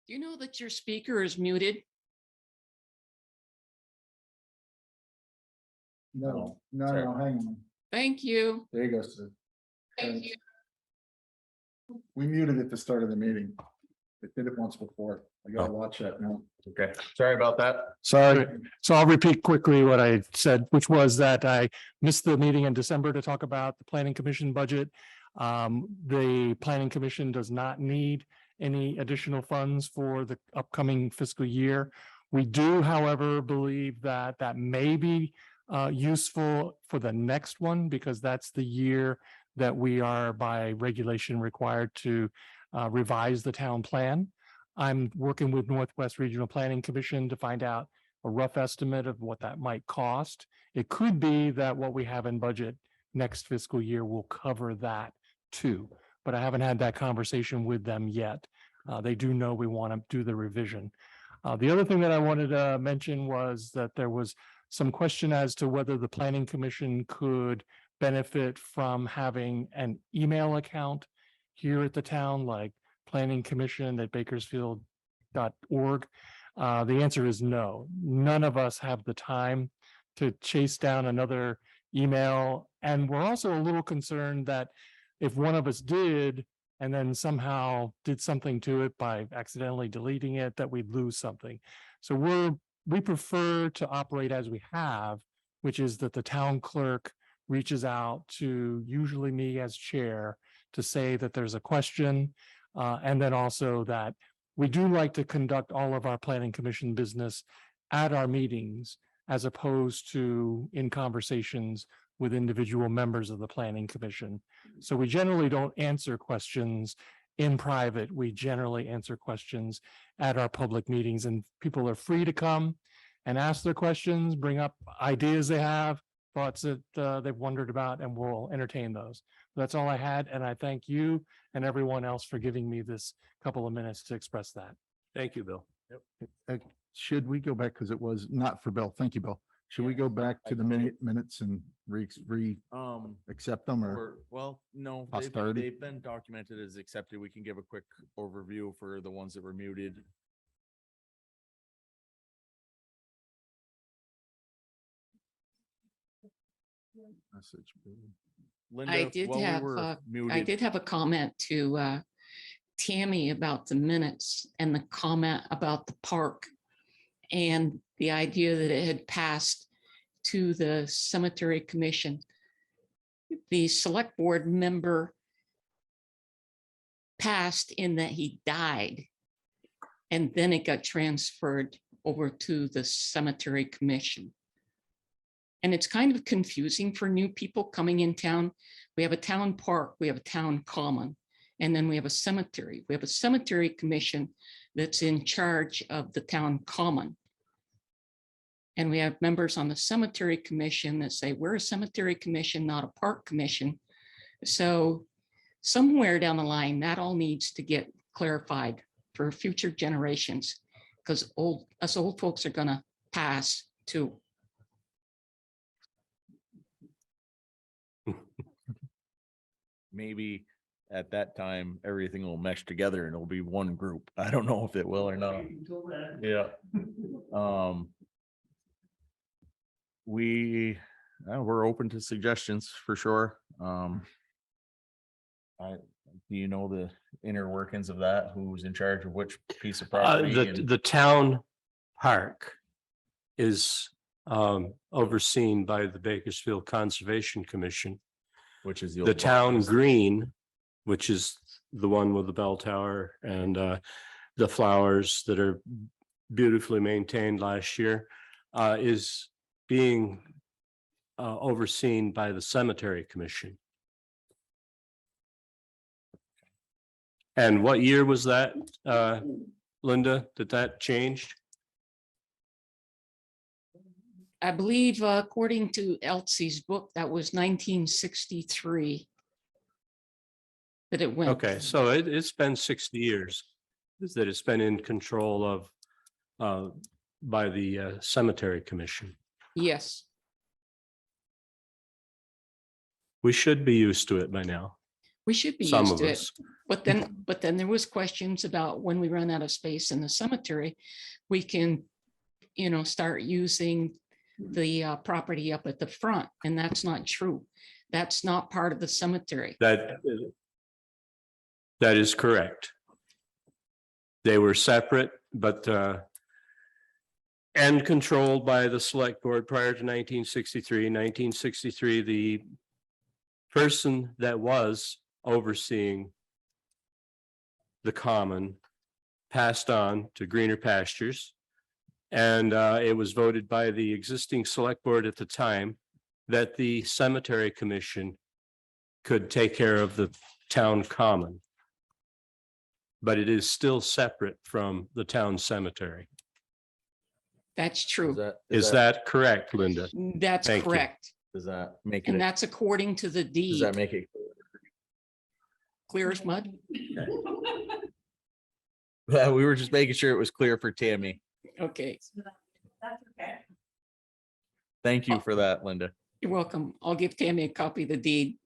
Do you know that your speaker is muted? No, Sorry. hang on. Thank you. There you go, sir. Thank you. We muted at the start of the meeting. It did it once before. I gotta watch that now. Okay, sorry about that. Sorry. So I'll repeat quickly what I said, which was that I missed the meeting in December to talk about the planning commission budget. The planning commission does not need any additional funds for the upcoming fiscal year. We do, however, believe that that may be useful for the next one, because that's the year that we are by regulation required to revise the town plan. I'm working with Northwest Regional Planning Commission to find out a rough estimate of what that might cost. It could be that what we have in budget next fiscal year will cover that too, but I haven't had that conversation with them yet. They do know we want to do the revision. The other thing that I wanted to mention was that there was some question as to whether the Planning Commission could benefit from having an email account here at the town, like planningcommission@bakersfield.org. The answer is no. None of us have the time to chase down another email. And we're also a little concerned that if one of us did, and then somehow did something to it by accidentally deleting it, that we'd lose something. So we prefer to operate as we have, which is that the town clerk reaches out to usually me as chair to say that there's a question. And then also that we do like to conduct all of our planning commission business at our meetings, as opposed to in conversations with individual members of the planning commission. So we generally don't answer questions in private. We generally answer questions at our public meetings, and people are free to come and ask their questions, bring up ideas they have, thoughts that they've wondered about, and we'll entertain those. That's all I had, and I thank you and everyone else for giving me this couple of minutes to express that. Thank you, Bill. Should we go back, because it was not for Bill. Thank you, Bill. Should we go back to the minutes and accept them, or? Well, no, Posterity? they've been documented as accepted. We can give a quick overview for the ones that were muted. Linda, I did while we have, were I muted, did have a comment to Tammy about the minutes and the comment about the park and the idea that it had passed to the cemetery commission. The select board member passed in that he died, and then it got transferred over to the cemetery commission. And it's kind of confusing for new people coming in town. We have a town park, we have a town common, and then we have a cemetery. We have a cemetery commission that's in charge of the town common. And we have members on the cemetery commission that say, we're a cemetery commission, not a park commission. So somewhere down the line, that all needs to get clarified for future generations, because us old folks are gonna pass too. maybe at that time, everything will mesh together and it'll be one group. I don't know if it will or not. Yeah. We're open to suggestions for sure. Do you know the inner workings of that? Who's in charge of which piece of property? The town park is overseen by the Bakersfield Conservation Commission. Which is The town green, which is the one with the bell tower and the flowers that are beautifully maintained last year, is being overseen by the Cemetery Commission. And what year was that, Linda, that changed? I believe according to Elsie's book, that was 1963 that it went. Okay, so it's been 60 years that it's been in control of by the Cemetery Commission. Yes. We should be used to it by now. We should be some used of to it. us. But then there was questions about when we run out of space in the cemetery, we can, start using the property up at the front, and that's not true. That's not part of the cemetery. That is correct. They were separate, but and controlled by the select board prior to 1963. 1963, the person that was overseeing the common passed on to greener pastures. And it was voted by the existing select board at the time that the cemetery commission could take care of the town common. But it is still separate from the town cemetery. That's true. Is that correct, Linda? That's Thank you. correct. Does that make And it, that's according to the does deed, that make it? clear as mud. Yeah, we were just making sure it was clear for Tammy. Okay, Thank you for that, Linda. you're welcome. I'll give Tammy a copy of the deed.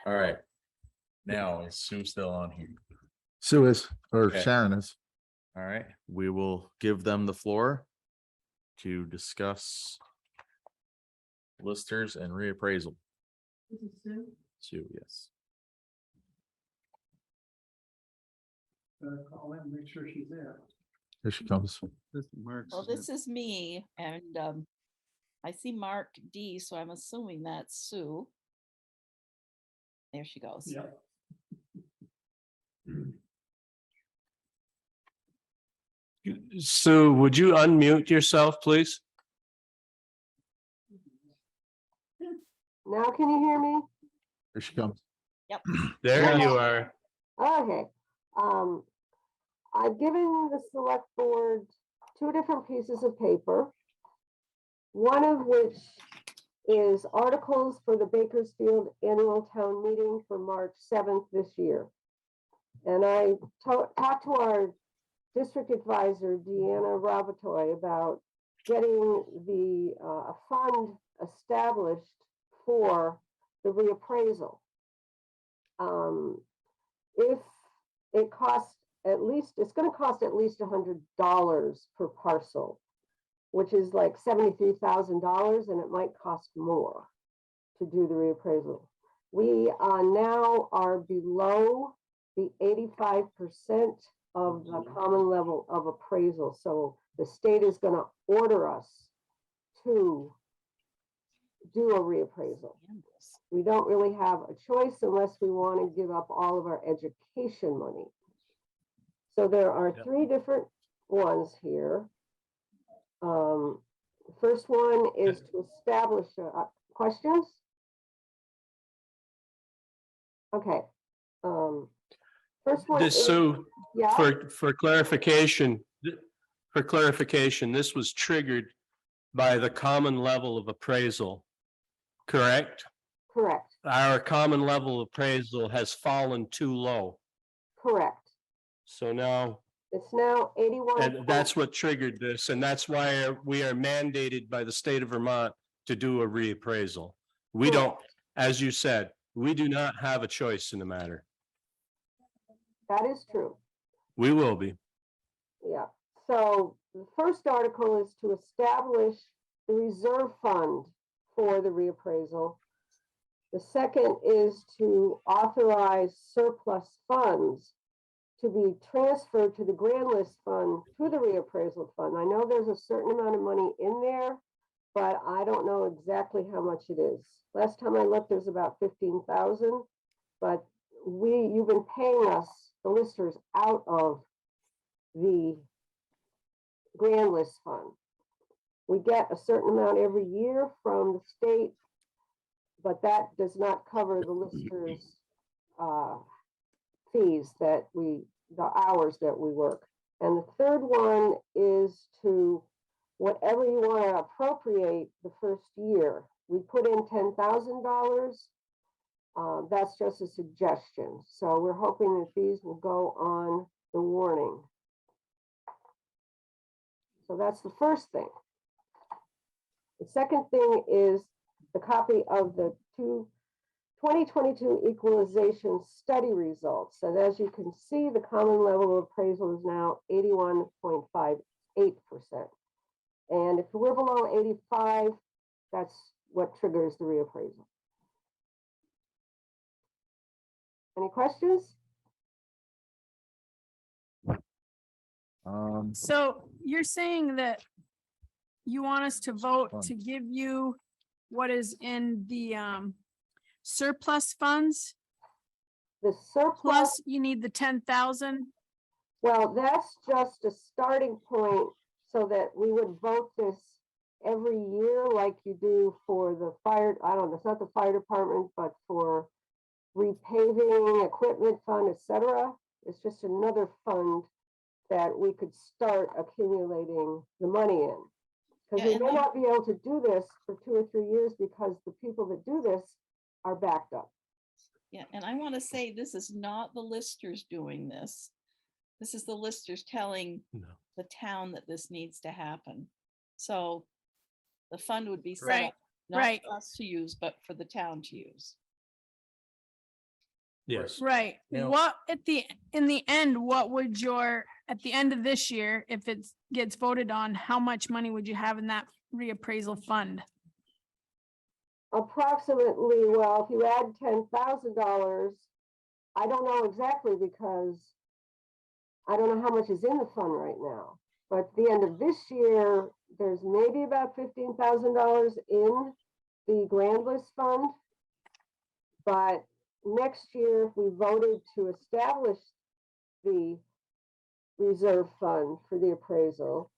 All right. Now, is Sue still on here? Sue is, or Okay. Sharon is. All right, we will give them the floor to discuss listers and reappraisal. Sue, yes. Call in, make sure she's there. Here she comes. Well, this is me, and I see Mark D, so I'm assuming that's Sue. There she goes. Sue, would you unmute yourself, please? Now can you hear me? Here she comes. There you are. Okay. I've given the select board 2 different pieces of paper. One of which is articles for the Bakersfield annual town meeting for March 7th this year. And I talked to our district advisor, Deanna Ravatoy, about getting the fund established for the reappraisal. If it costs at least, it's going to cost at least $100 per parcel, which is like $73,000, and it might cost more to do the reappraisal. We now are below the 85% of the common level of appraisal. So the state is going to order us to do a reappraisal. We don't really have a choice unless we want to give up all of our education money. So there are 3 different ones here. First one is to establish questions. Okay. First one This, is, Sue, yeah, for clarification, this was triggered by the common level of appraisal, correct? correct, Our common level of appraisal has fallen too low. correct. So now, It's now 81. and that's what triggered this, and that's why we are mandated by the state of Vermont to do a reappraisal. We don't, as you said, we do not have a choice in the matter. That is true. We will be. Yeah. So the first article is to establish the reserve fund for the reappraisal. The second is to authorize surplus funds to be transferred to the grand list fund to the reappraisal fund. I know there's a certain amount of money in there, but I don't know exactly how much it is. Last time I looked, there's about 15,000, but you've been paying us, the listers, out of the grand list fund. We get a certain amount every year from the state, but that does not cover the listers' fees that the hours that we work. And the third one is to whatever you want to appropriate the first year. We put in $10,000. That's just a suggestion. So we're hoping that these will go on the warning. So that's the first thing. The second thing is the copy of the 2022 equalization study results. And as you can see, the common level of appraisal is now 81.58%. And if we're below 85, that's what triggers the reappraisal. Any questions? So you're saying that you want us to vote to give you what is in the surplus funds, The surplus, plus you need the 10,000? well, that's just a starting point so that we would vote this every year like you do for the fire, I don't know, it's not the fire department, but for repaving, equipment fund, etc. It's just another fund that we could start accumulating the money in. Because Yeah, we and may then- not be able to do this for 2 or 3 years because the people that do this are backed up. Yeah, and I want to say, this is not the listers doing this. This is the listers telling No. the town that this needs to happen. So the fund would be set Right, up, not right. for us to use, but for the town to use. Yes. Right. Now- What in the end, what would at the end of this year, if it gets voted on, how much money would you have in that reappraisal fund? Approximately, well, if you add $10,000, I don't know exactly because I don't know how much is in the fund right now. But at the end of this year, there's maybe about $15,000 in the grand list fund. But next year, if we voted to establish the reserve fund for the appraisal,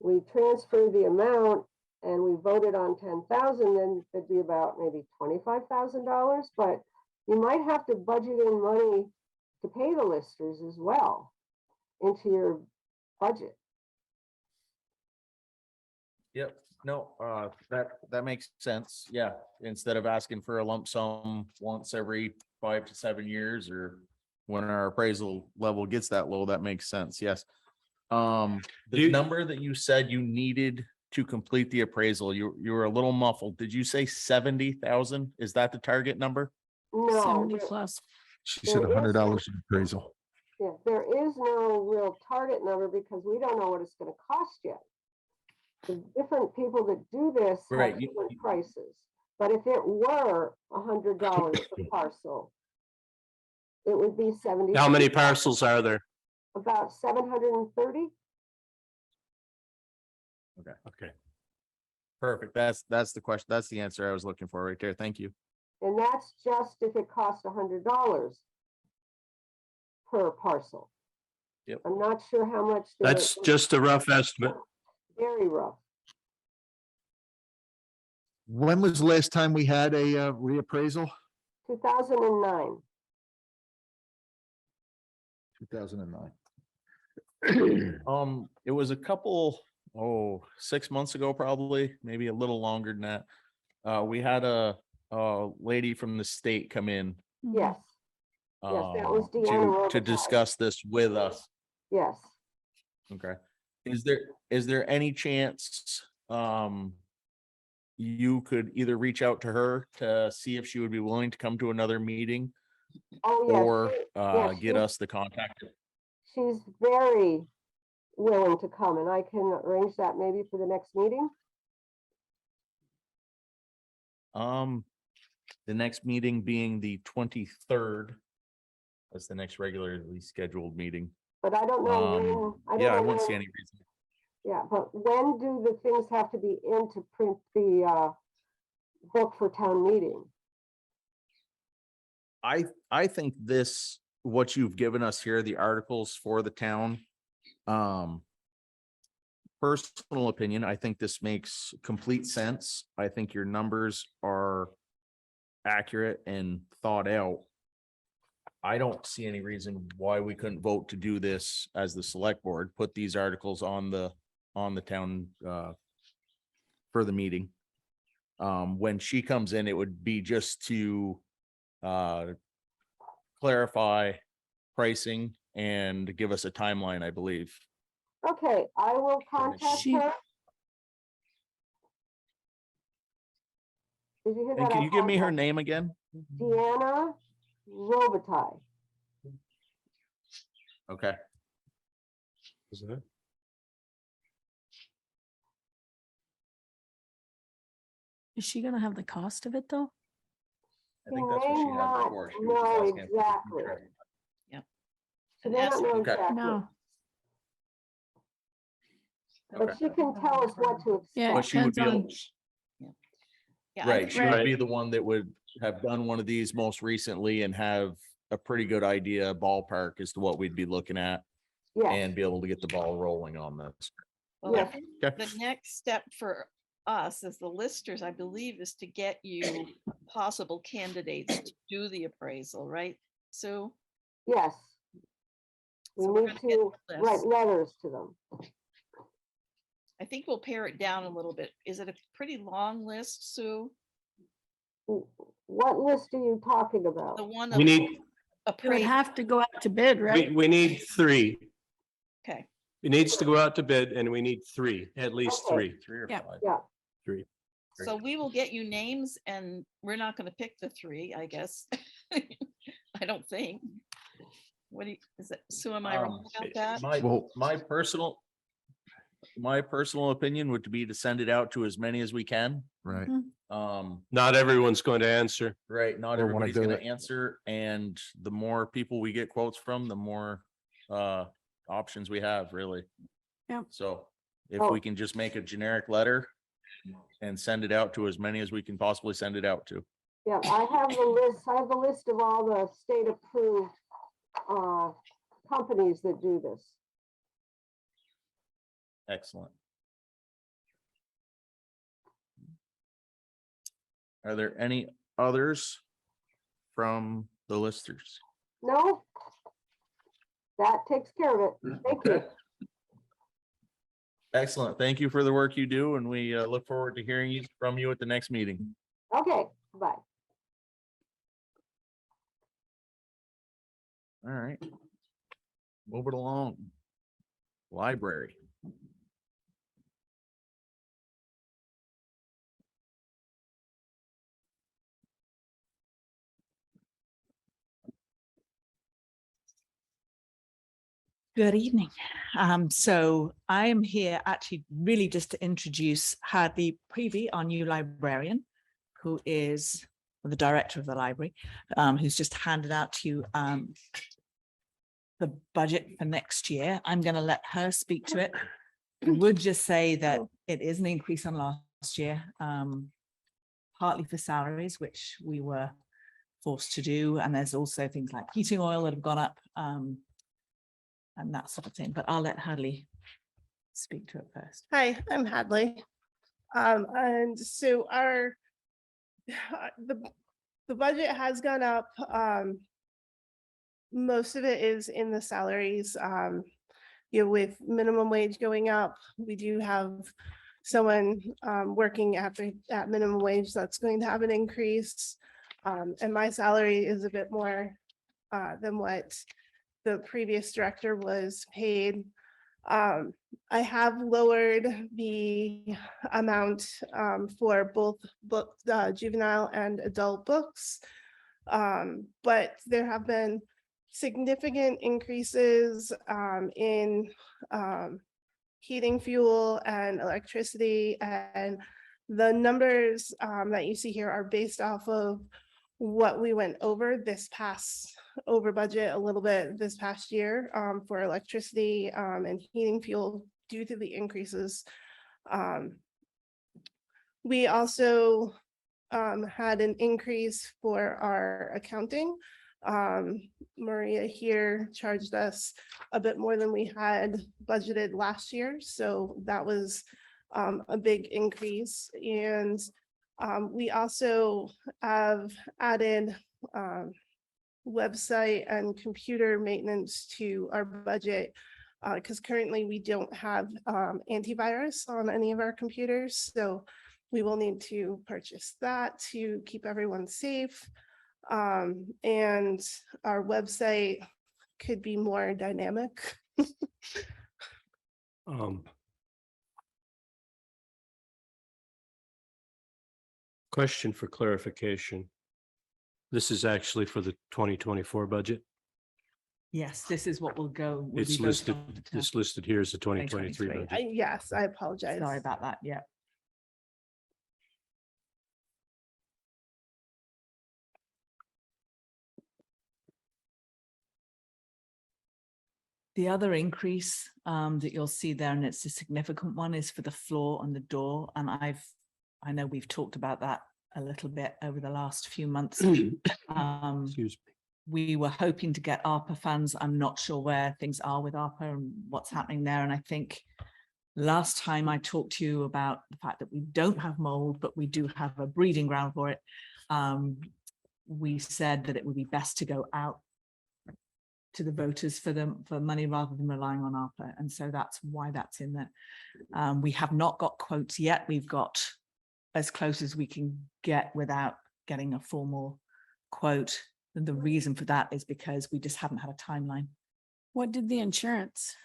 we transfer the amount and we voted on 10,000, then it'd be about maybe $25,000, but you might have to budget in money to pay the listers as well into your budget. Yep, no, that makes sense. Yeah, instead of asking for a lump sum once every 5 to 7 years, or when our appraisal level gets that low, that makes sense. Yes. Do The you- number that you said you needed to complete the appraisal, you were a little muffled. Did you say 70,000? Is that the target number? No, 70 there- plus. She said $100 in appraisal. yeah, there is no real target number because we don't know what it's gonna cost yet. The different people that do this Right, have you- different prices, but if it were $100 per parcel, it would be 70. How many parcels are there? About 730. Okay. Perfect. That's the question. That's the answer I was looking for right there. Thank you. And that's just if it costs $100 per parcel. Yep. I'm not sure how much. That's just a rough estimate. Very rough. When was the last time we had a reappraisal? 2009. 2009. It was a couple, 6 months ago, probably, maybe a little longer than that. We had a lady from the state come in Yes, Yes, that was Deanna to Robitaille. discuss this with us. yes. Okay. Is there any chance you could either reach out to her to see if she would be willing to come to another meeting, Oh, yes. or yes, get she- us the contact? She's very willing to come and I can arrange that maybe for the next meeting. The next meeting being the 23rd. That's the next regularly scheduled meeting. But I don't know when. I don't Yeah, I know wouldn't see when- any reason. Yeah, but when do the things have to be in to print the book for town meeting? I think this, what you've given us here, the articles for the town. Personal opinion, I think this makes complete sense. I think your numbers are accurate and thought out. I don't see any reason why we couldn't vote to do this as the select board, put these articles on the town for the meeting. When she comes in, it would be just to clarify pricing and give us a timeline, I believe. Okay, I will contact She- her. Did you hear And that? can I you give me her apologize. name again? Deanna Robitaille. Okay. Is that? Is she gonna have the cost of it though? I think that's what she may had not before. She was just know asking if we could exactly. keep track. She And may not ask- know Okay. exactly, No. but she can tell us what to Yeah. But expect. she would be, Depends able- Yeah, right, she would Right. be the one that would have done one of these most recently and have a pretty good idea ballpark as to what we'd be looking at Yes, and be able to get the ball rolling on this. Well, I Yes. think Okay. the next step for us as the listers, I believe, is to get you possible candidates to do the appraisal, right? So yes. We So we're need gonna get to the write list. letters to them. I think we'll pare it down a little bit. Is it a pretty long list, Sue? What list are you talking The about? one We of need, It would appraisal, have to go out to bid, right? we need three. okay. It needs to go out to bid and we need three, at least Okay. three, 3 or Yeah. 5. Yeah, three. So we will get you names and we're not gonna pick the three, I guess. I don't think. What do you, is it, Sue, am I wrong about that? My personal opinion would be to send it out to as many as we can. Right. Not everyone's going to answer. Right, not Or wanna everybody's do gonna it. answer, and the more people we get quotes from, the more options we have, really. Yep. So if Oh. we can just make a generic letter and send it out to as many as we can possibly send it out to. yeah, I have the list of all the state approved companies that do this. Excellent. Are there any others from the listers? No? That takes care of it. Thank you. Okay. Excellent. Thank you for the work you do, and we look forward to hearing from you at the next meeting. Okay, bye. All right. Move it along. Library. Good evening. So I am here actually really just to introduce Hadley P.E.G, our new librarian, who is the director of the library, who's just handed out to you the budget for next year. I'm going to let her speak to it. I would just say that it is an increase on last year, partly for salaries, which we were forced to do. And there's also things like heating oil that have gone up. And that sort of thing, but I'll let Hadley speak to it first. Hi, I'm Hadley. And so our, the budget has gone up. Most of it is in the salaries. With minimum wage going up, we do have someone working at minimum wage that's going to have an increase. And my salary is a bit more than what the previous director was paid. I have lowered the amount for both juvenile and adult books. But there have been significant increases in heating fuel and electricity, and the numbers that you see here are based off of what we went over budget a little bit this past year for electricity and heating fuel due to the increases. We also had an increase for our accounting. Maria here charged us a bit more than we had budgeted last year, so that was a big increase. And we also have added website and computer maintenance to our budget because currently we don't have antivirus on any of our computers. So we will need to purchase that to keep everyone safe. And our website could be more dynamic. Question for clarification. This is actually for the 2024 budget. Yes, this is what will go. will be It's voted listed, on at the it's listed here as the 2023 2023. budget. Yes, I apologize. Sorry about that. Yeah. The other increase that you'll see there, and it's a significant one, is for the floor and the door. And I know we've talked about that a little bit over the last few months. Excuse me. We were hoping to get ARPA funds. I'm not sure where things are with ARPA and what's happening there. And I think last time I talked to you about the fact that we don't have mold, but we do have a breeding ground for it. We said that it would be best to go out to the voters for money rather than relying on ARPA. And so that's why that's in there. We have not got quotes yet. We've got as close as we can get without getting a formal quote. And the reason for that is because we just haven't had a timeline. What did the insurance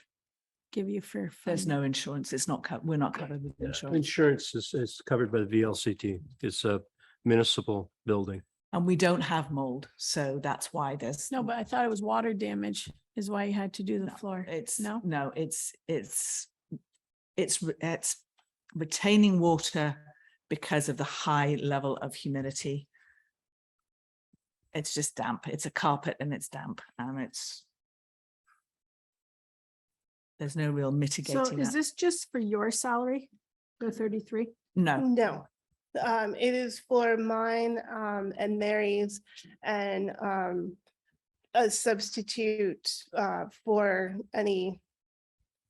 give you for? There's funding? no insurance. It's not, we're not covered with insurance. Insurance is covered by the VLCT. It's a municipal building. And we don't have mold. So that's why there's. No, but I thought it was water damage is why you had to do the No, floor. It's No? it's retaining water because of the high level of humidity. It's just damp. It's a carpet and it's damp and there's no real mitigating. So is that. this just for your salary? The 33? No, No, it is for mine and Mary's and a substitute for any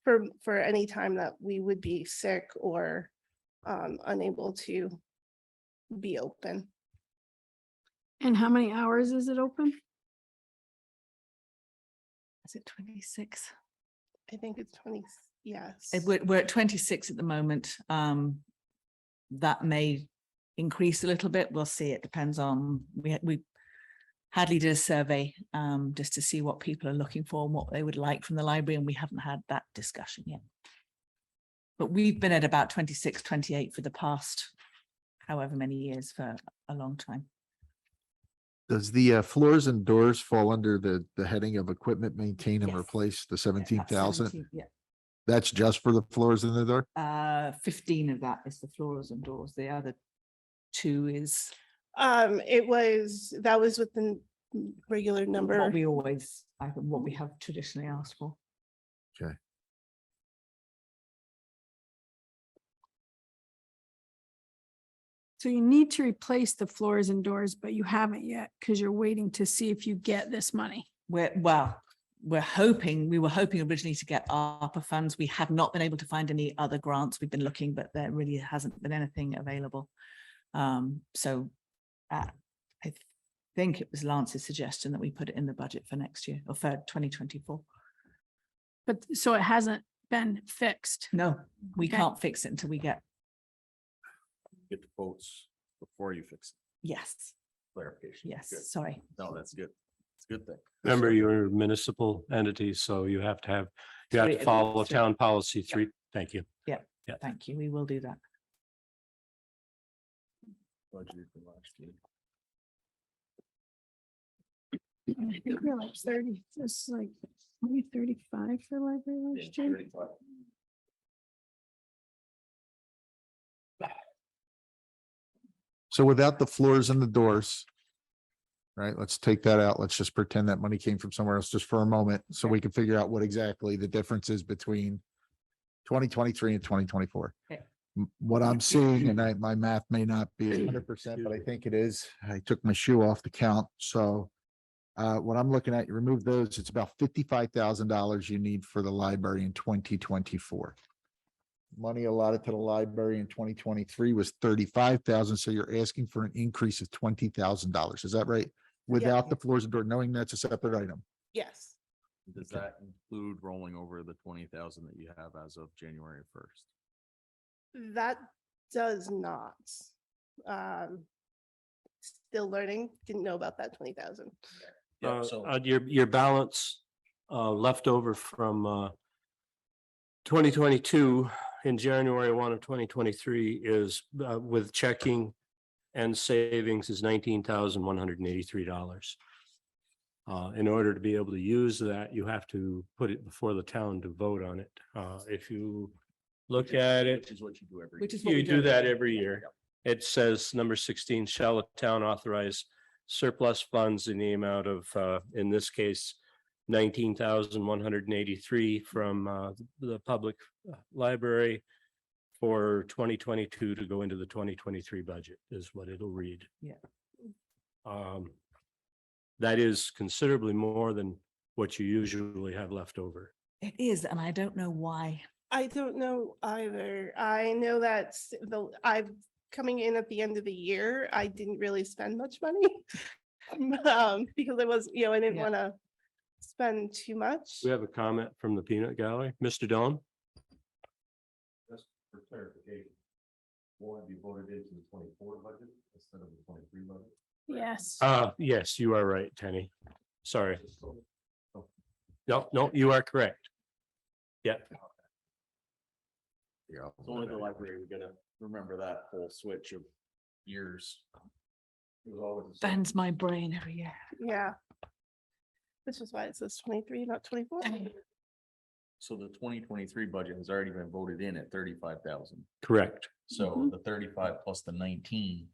time that we would be sick or unable to be open. And how many hours is it open? is it 26? I think it's 20, yes. We're at 26 at the moment. That may increase a little bit. We'll see. It depends on, we Hadley did a survey just to see what people are looking for and what they would like from the library, and we haven't had that discussion yet. But we've been at about 26, 28 for the past however many years, for a long time. Does the floors and doors fall under the heading of equipment, maintain and Yes. replace, the Yeah, 17,000? 17, yeah. That's just for the floors and the door? 15 of that is the floors and doors. The other 2 is That was with the regular number. what we always, what we have traditionally asked for. Okay. So you need to replace the floors and doors, but you haven't yet because you're waiting to see if you get this money. We were hoping originally to get ARPA funds. We have not been able to find any other grants. We've been looking, but there really hasn't been anything available. So I think it was Lance's suggestion that we put it in the budget for next year or for 2024. But so it hasn't been fixed. No, we Okay. can't fix it until we get, Get the quotes before you fix yes, clarification. yes, Good. sorry. No, that's good. It's a good thing. Remember, you're a municipal entity, so you have to follow Three. town policy 3. Thank you. Yeah. Thank you. We will do that. Budgeted for last year. I think we're like 30, just like maybe 35 for library last year. So without the floors and the doors, right, let's take that out. Let's just pretend that money came from somewhere else just for a moment, so we can figure out what exactly the difference is between 2023 and 2024. Okay. What I'm seeing, and my math may not be 100%, but I think it is. I took my shoe off the count, so what I'm looking at, you remove those, it's about $55,000 you need for the library in 2024. Money allotted to the library in 2023 was 35,000, so you're asking for an increase of $20,000. Is that right? Without the floors and door, knowing that's a separate item. Yes. Does that include rolling over the 20,000 that you have as of January 1st? That does not. Still learning, didn't know about that 20,000. Yeah, so Your balance left over from 2022 in January 1 of 2023 is with checking and savings is $19,183. In order to be able to use that, you have to put it before the town to vote on it. If you look at it, Which is what you do every. Which is what we you do that every year. It says number 16, shall the town authorize surplus funds in the amount of, in this case, 19,183 from the public library for 2022 to go into the 2023 budget is what it'll read. Yeah. That is considerably more than what you usually have left over. It is, and I don't know why. I don't know either. I know that I've coming in at the end of the year, I didn't really spend much money. Because it was, I didn't Yeah. want to spend too much. We have a comment from the peanut gallery. Mr. Don? Just for clarification, will it be voted into the 24 budget instead of the 23 budget? Yes. Yes, you are right, Tenny. Sorry. No, you are correct. Yeah. Yeah. It's only the library, we gotta remember that whole switch of years. It was always the same. Bends my brain every year. Yeah. Which is why it says 23, not 24. So the 2023 budget has already been voted in at 35,000. Correct. So the 35 plus the 19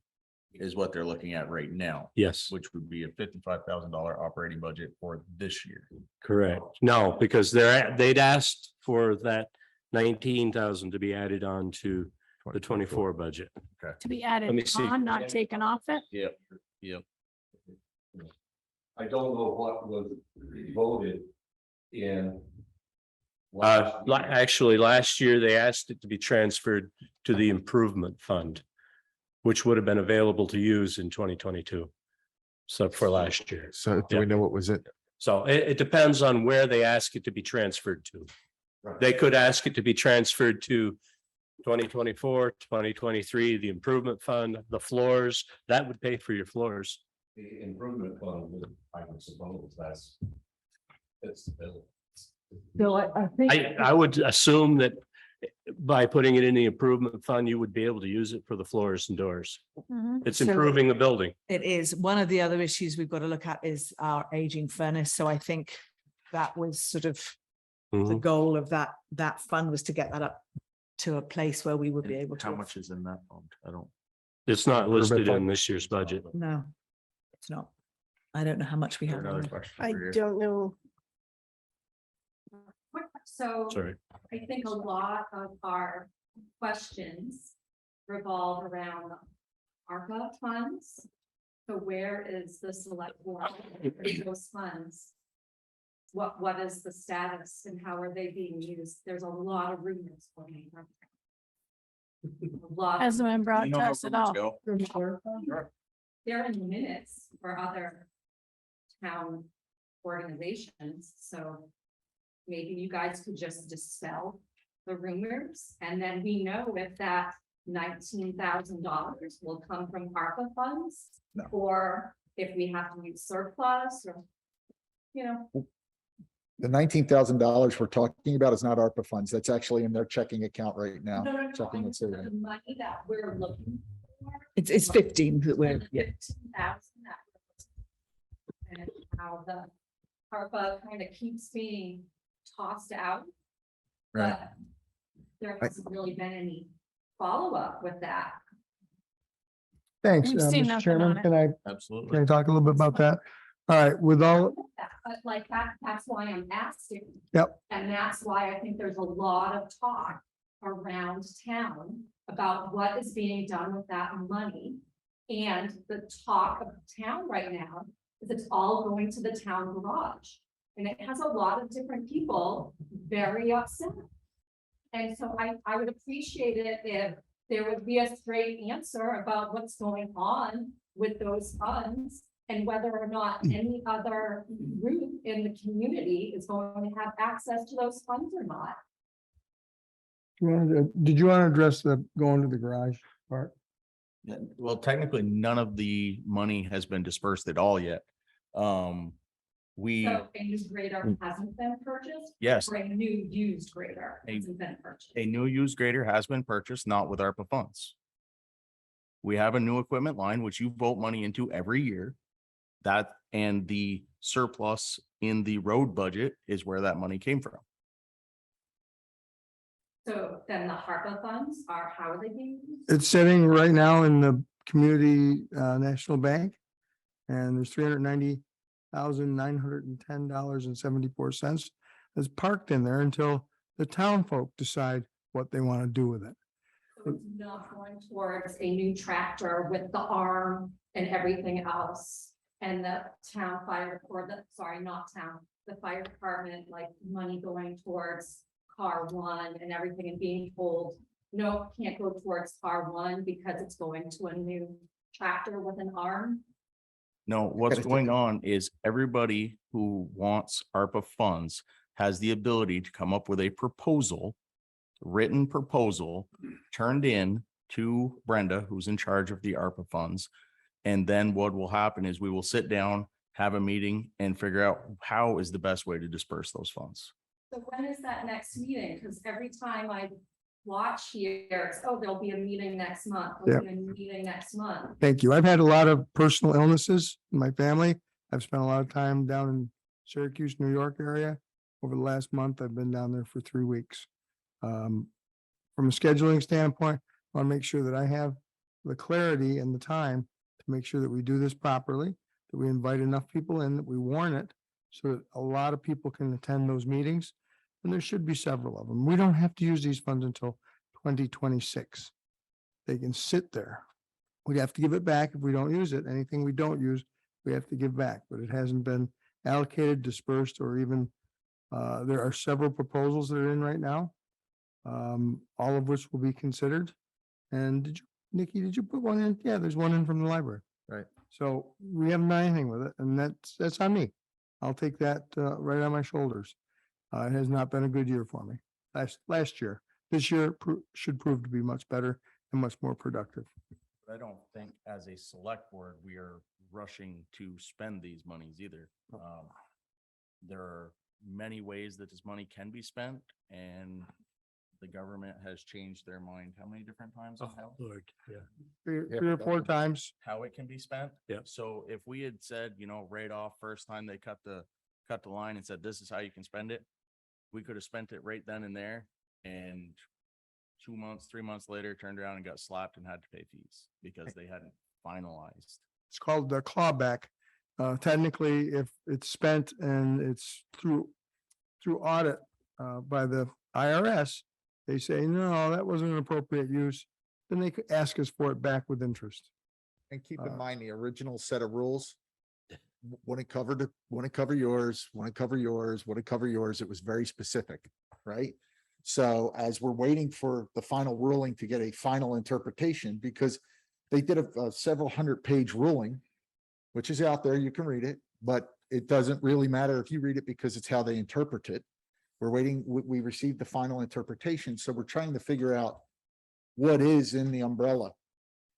is what they're looking at right now, Yes, which would be a $55,000 operating budget for this year. correct. No, because they'd asked for that 19,000 to be added on to the 24 budget. To be me added see. on, not taken off it. Yep. Yep. I don't know what was voted in. Actually, last year they asked it to be transferred to the improvement fund, which would have been available to use in 2022. So for last year. So do we know what was it? So it depends on where they ask it to be transferred to. Right. They could ask it to be transferred to 2024, 2023, the improvement fund, the floors, that would pay for your floors. The improvement fund, I would suppose it's the bill. So I think. I would assume that by putting it in the improvement fund, you would be able to use it for the floors and doors. Mhm. It's So- improving the building. It is. One of the other issues we've got to look at is our aging furnace. So I think that was sort of the Mhm. goal of that fund was to get that up to a place where we would be able to. How much is in that fund? I don't. It's not listed fund. in this year's budget. No, it's not. I don't know how much we have. Another on it. question. I for you. don't know. So Sorry. I think a lot of our questions revolve around ARPA funds. So where is the select board in those funds? What is the status and how are they being used? There's a lot of rumors going on. A lot. Hasn't been brought to us at all. They're in the minutes for other town organizations, so maybe you guys could just dispel the rumors, and then we know if that $19,000 will come from ARPA funds. No. Or if we have to use surplus, or, The $19,000 we're talking about is not ARPA funds. That's actually in their checking account right now. no, Checking I'm and saving. the money that we're looking for. It's 15 that we're, yeah. 15,000 that we're looking for. And how the ARPA kind of keeps being tossed out. Right. But there hasn't really been any follow-up with that. Thanks, We've seen Mr. nothing Chairman. on it. Can I Absolutely. talk a little bit about that? All right, with all, But like that's why I'm asking. Yep. And that's why I think there's a lot of talk around town about what is being done with that money. And the talk of town right now is it's all going to the town garage. And it has a lot of different people very upset. And so I would appreciate it if there would be a straight answer about what's going on with those funds. And whether or not any other group in the community is going to have access to those funds or not. did you want to address the going to the garage part? Yeah, well, technically, none of the money has been dispersed at all yet. We, So a used grader hasn't been purchased, yes, or a new used grader hasn't been purchased. a new used grader has been purchased, not with ARPA funds. We have a new equipment line, which you vote money into every year. That and the surplus in the road budget is where that money came from. So then the HARPA funds are, how are they being used? It's sitting right now in the Community National Bank. And there's $390,910.74 that's parked in there until the town folk decide what they want to do with it. So it's not going towards a new tractor with the arm and everything else. And the town fire, or the, sorry, not town, the fire department, like money going towards car one and everything and being told, no, can't go towards car one because it's going to a new tractor with an arm. No, what's Gotta going on is everybody who wants ARPA funds has the ability to come up with a proposal, written proposal, turned in to Brenda, who's in charge of the ARPA funds. And then what will happen is we will sit down, have a meeting and figure out how is the best way to disperse those funds. So when is that next meeting? Because every time I watch here, it's, oh, there'll be a meeting next month. There'll be a meeting next month. Thank you. I've had a lot of personal illnesses in my family. I've spent a lot of time down in Syracuse, New York area. Over the last month, I've been down there for 3 weeks. From a scheduling standpoint, I want to make sure that I have the clarity and the time to make sure that we do this properly, that we invite enough people in, that we warn it so that a lot of people can attend those meetings. And there should be several of them. We don't have to use these funds until 2026. They can sit there. We'd have to give it back if we don't use it. Anything we don't use, we have to give back, but it hasn't been allocated, dispersed, or even, there are several proposals that are in right now, all of which will be considered. And did you, Nikki, did you put one in? Yeah, there's one in from the library. Right. So we haven't done anything with it, and that's on me. I'll take that right on my shoulders. It has not been a good year for me. Last year, this year should prove to be much better and much more productive. But I don't think as a select board, we are rushing to spend these monies either. There are many ways that this money can be spent and the government has changed their mind. How many different times? on how- Lord, yeah. Three or four times. How it can be spent? Yeah. So if we had said, you know, right off first time they cut the line and said, this is how you can spend it. We could have spent it right then and there and 2 months, 3 months later, turned around and got slapped and had to pay fees because they hadn't finalized. It's called the clawback. Technically, if it's spent and it's through audit by the IRS, they say, no, that wasn't an appropriate use. Then they could ask us for it back with interest. And keep in mind, the original set of rules, when it covered yours, when it cover yours, when it cover yours, it was very specific, right? So as we're waiting for the final ruling to get a final interpretation, because they did a several 100-page ruling, which is out there, you can read it, but it doesn't really matter if you read it because it's how they interpret it. We're waiting, we received the final interpretation, so we're trying to figure out what is in the umbrella.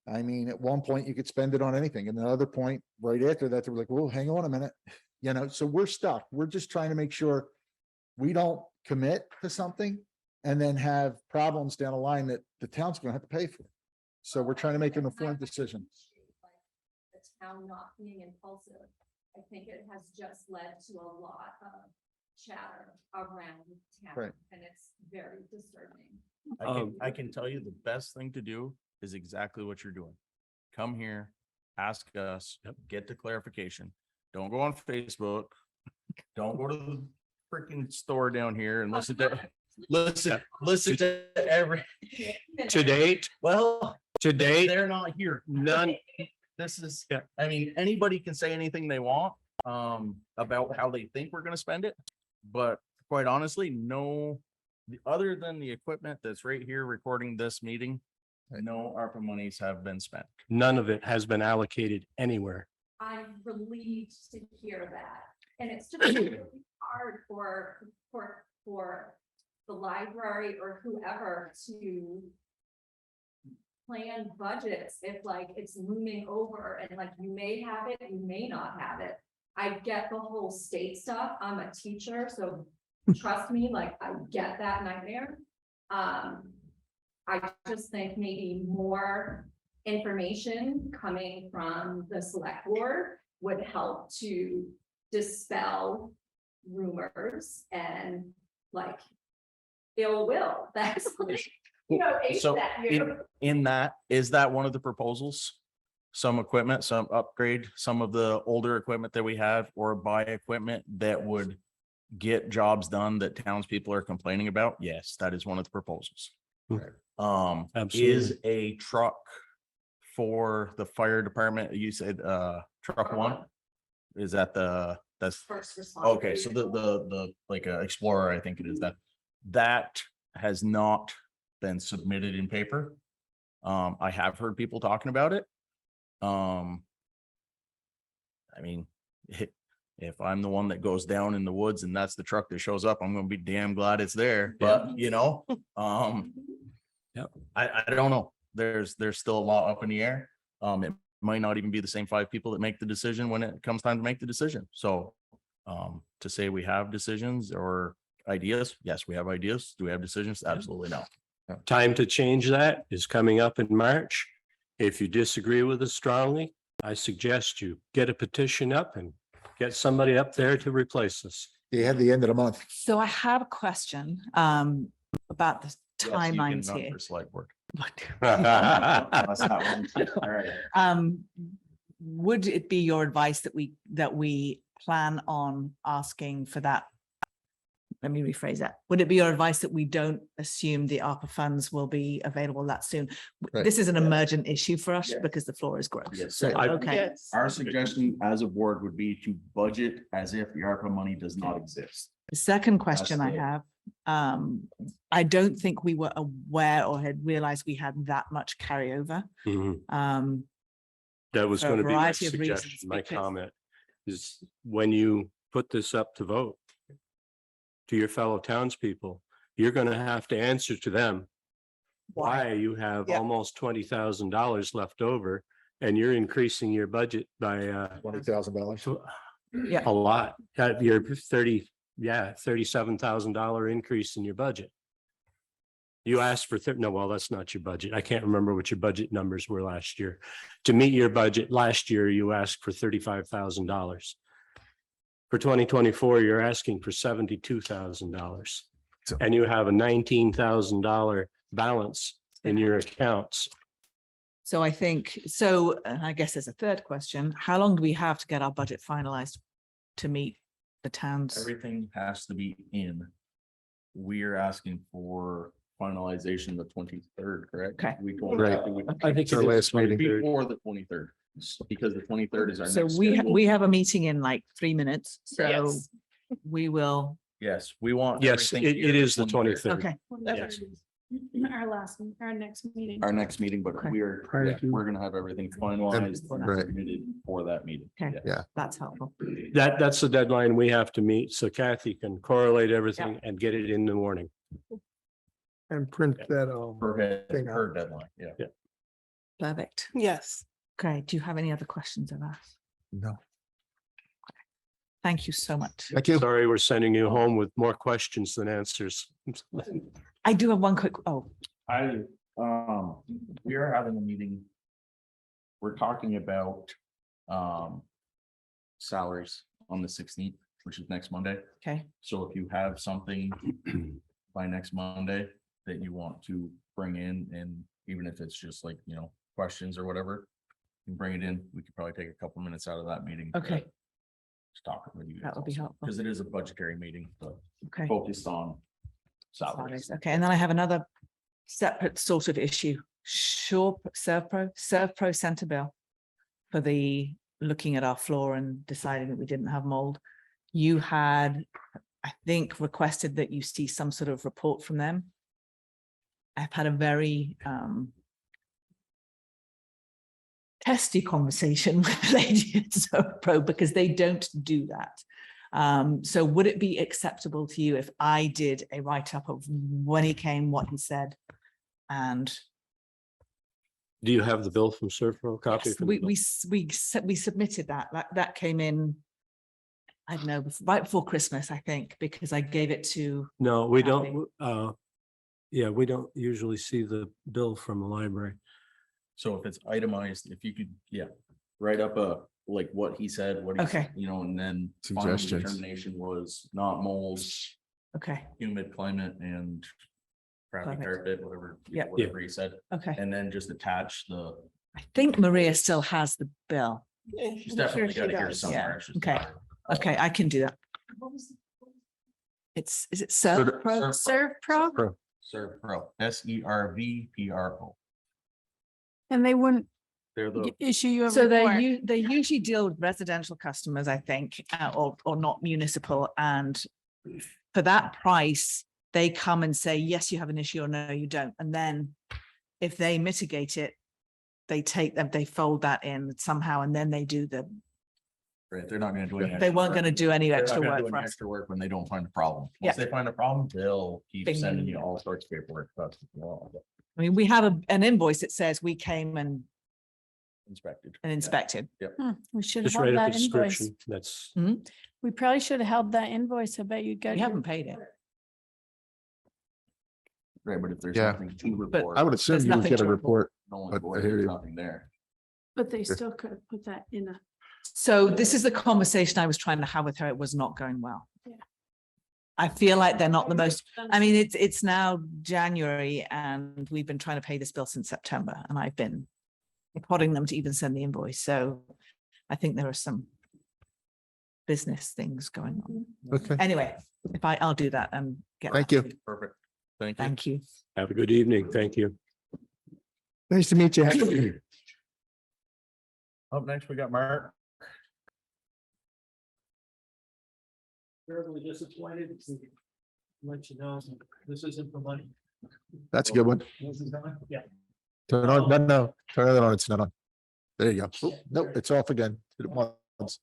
I mean, at one point you could spend it on anything, and another point right after that, they were like, well, hang on a minute, you know, so we're stuck. We're just trying to make sure we don't commit to something and then have problems down the line that the town's gonna have to pay for. So we're trying to make an informed decision. The town not being impulsive, I think it has just led to a lot of chatter around town. Right. And it's very disturbing. I can tell you the best thing to do is exactly what you're doing. Come here, ask us, get the clarification. Don't go on Facebook. Don't go to the freaking store down here and listen to every. To date, Well, to date, they're not here. none. This is, I mean, anybody can say anything they want about how they think we're gonna spend it. But quite honestly, no, other than the equipment that's right here recording this meeting, no ARPA monies have been spent. None of it has been allocated anywhere. I'm relieved to hear that. And it's just really hard for the library or whoever to plan budgets if like it's looming over and like you may have it, you may not have it. I get the whole state stuff. I'm a teacher, so trust me, like I get that nightmare. I just think maybe more information coming from the select board would help to dispel rumors and like ill will. That's like, you know, So that in that, is that one of the proposals? Some equipment, some upgrade, some of the older equipment that we have, or buy equipment that would get jobs done that townspeople are complaining about? Yes, that is one of the proposals. Is Absolutely. a truck for the fire department, you said, truck one? Is that that's, first response. okay, so the like Explorer, I think it is, that has not been submitted in paper. I have heard people talking about it. I mean, if I'm the one that goes down in the woods and that's the truck that shows up, I'm gonna be damn glad it's there, but you know, Yep. I don't know. There's still a lot up in the air. It might not even be the same 5 people that make the decision when it comes time to make the decision. So, to say we have decisions or ideas, yes, we have ideas. Do we have decisions? Absolutely no. Time to change that is coming up in March. If you disagree with us strongly, I suggest you get a petition up and get somebody up there to replace us. You have the end of the month. So I have a question about the Yes, you can timelines run here. for select board. That's not one. All right. Would it be your advice that we plan on asking for that? Let me rephrase that. Would it be your advice that we don't assume the ARPA funds will be available that soon? Right. This is an emergent issue for us Yes. because the floor is gross. Yes. So, I- okay. Yes. Our suggestion as a board would be to budget as if the ARPA money does not exist. The second question I the- have, I don't think we were aware or had realized we had that much carryover. Mhm. For That was a going to be my variety of reasons, suggestion, my because- comment is when you put this up to vote to your fellow townspeople, you're going to have to answer to them why you have Yeah. almost $20,000 left over and you're increasing your budget by $20,000. Yeah. a lot. Your $37,000 increase in your budget. You asked for, no, well, that's not your budget. I can't remember what your budget numbers were last year. To meet your budget last year, you asked for $35,000. For 2024, you're asking for $72,000. So- And you have a $19,000 balance in your accounts. So I think, I guess there's a third question. How long do we have to get our budget finalized to meet the town's? Everything has to be in. We're asking for finalization the 23rd, correct? Okay. We told Right. Kathy we- I think Our last meeting. Before the 23rd, because the 23rd is our So next. we scheduled- have a meeting in like 3 minutes, so Yes. we will, Yes, we want. Yes, everything it here is the 23rd. okay. Yes. Our next meeting. Our next meeting, but Okay. we're gonna have everything finalized and Right. submitted for that meeting. Okay. Yeah. That's helpful. That's the deadline we have to meet. So Kathy can correlate everything and get it in the morning. And print that. Thing out. Per deadline, yeah. Perfect. Yes. Okay, do you have any other questions of us? No. Thank you so much. Thank you. Sorry, we're sending you home with more questions than answers. I do have one quick, We are having a meeting. We're talking about, salaries on the 16th, which is next Monday. okay, So if you have something by next Monday that you want to bring in, and even if it's just like, questions or whatever, you can bring it in. We could probably take a couple minutes out of that meeting. Okay. Just talk with you. That would be helpful. Because it is a budgetary meeting, but okay. focused on salaries. Okay, and then I have another separate sort of issue. Servpro sent a bill for the looking at our floor and deciding that we didn't have mold. You had, I think, requested that you see some sort of report from them. I've had a very testy conversation with the lady at Servpro because they don't do that. So would it be acceptable to you if I did a write-up of when he came, what he said? And Do you have the bill from Servpro copy? yes, from the we submitted that. That came in, I don't know, right before Christmas, I think, because I gave it to, No, we Copy. don't. Yeah, we don't usually see the bill from the library. So if it's itemized, if you could, write up like what he said, what he, Okay. and then final Suggestions. determination was not mold, Okay, humid climate and crappy Perfect. carpet, whatever, Yeah. whatever he said, okay. and then just attach the, I think Maria still has the bill. she's definitely got it here does. somewhere. Yeah, it's just okay. not- Okay, I can do that. Is it Serve Pro? Serve Pro, Serve Pro, SERVPRO. and they wouldn't They're the, issue you a So report. they usually deal with residential customers, I think, or not municipal. And for that price, they come and say, yes, you have an issue, or no, you don't. And then if they mitigate it, they take them, they fold that in somehow, and then they do the, right, they're not gonna do any. they extra weren't work. going to do any They're not extra gonna work do for any us. extra work when they don't find a problem. Yeah. Once they find a problem, they'll keep Bing, sending bing, you bing. all sorts of paperwork. That's the law, but I mean, we have an invoice that says we came and Inspected. inspected. We should have Just held write a that invoice. description. That's, We probably should have held that invoice. I bet you got. We haven't paid it. Right, but if there's Yeah. nothing to But report. I would assume There's you would nothing get a to report. No one's but I worried, hear there's you. nothing there. But they still could have put that in a. So this is the conversation I was trying to have with her. It was not going well. Yeah. I feel like they're not the most, I mean, it's now January and we've been trying to pay this bill since September and I've been prodding them to even send the invoice. So I think there are some business things going on. Okay, Anyway, I'll do that and get. thank back you. to you. Perfect. Thank you. Thank you. have a good evening. Thank you. Nice to meet you. Up next, we got Mark. Terribly disappointed to let you know this isn't for money. That's a good one. Yeah. Turn on, no, turn it on. It's not on. There you go. Oh, nope, it's off again. Hit it once.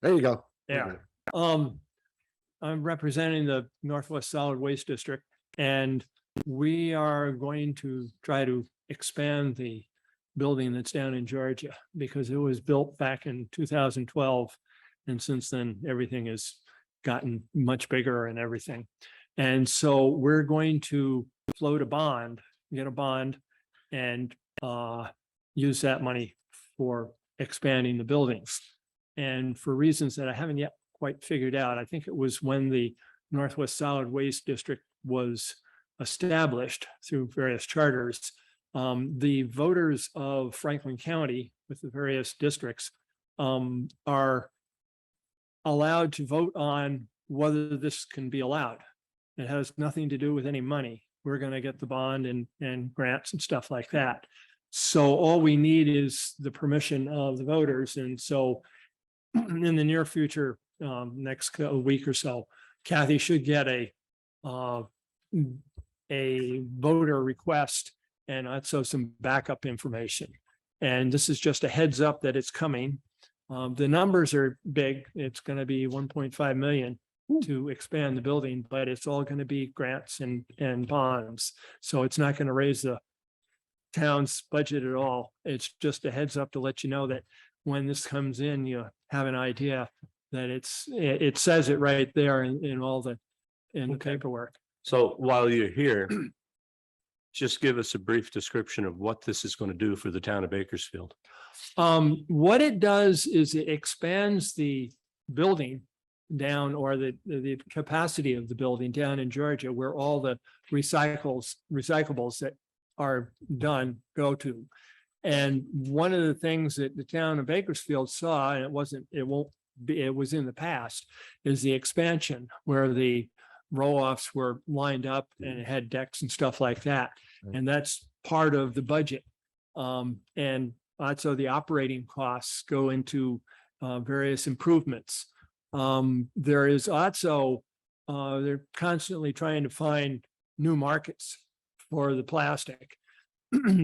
There you go. Yeah. I'm representing the Northwest Solid Waste District, and we are going to try to expand the building that's down in Georgia because it was built back in 2012. And since then, everything has gotten much bigger and everything. And so we're going to float a bond, get a bond and use that money for expanding the buildings. And for reasons that I haven't yet quite figured out, I think it was when the Northwest Solid Waste District was established through various charters. The voters of Franklin County with the various districts are allowed to vote on whether this can be allowed. It has nothing to do with any money. We're going to get the bond and grants and stuff like that. So all we need is the permission of the voters. And so in the near future, next week or so, Kathy should get a voter request and also some backup information. And this is just a heads up that it's coming. The numbers are big. It's going to be 1.5 million to expand the building, but it's all going to be grants and bonds. So it's not going to raise the town's budget at all. It's just a heads up to let you know that when this comes in, you have an idea that it says it right there in all the paperwork. So while you're here, just give us a brief description of what this is going to do for the town of Bakersfield. What it does is it expands the building down, or the capacity of the building down in Georgia, where all the recyclables that are done go to. And one of the things that the town of Bakersfield saw, and it was in the past, is the expansion where the roll-offs were lined up and it had decks and stuff like that. And that's part of the budget. And also the operating costs go into various improvements. There is also, they're constantly trying to find new markets for the plastic.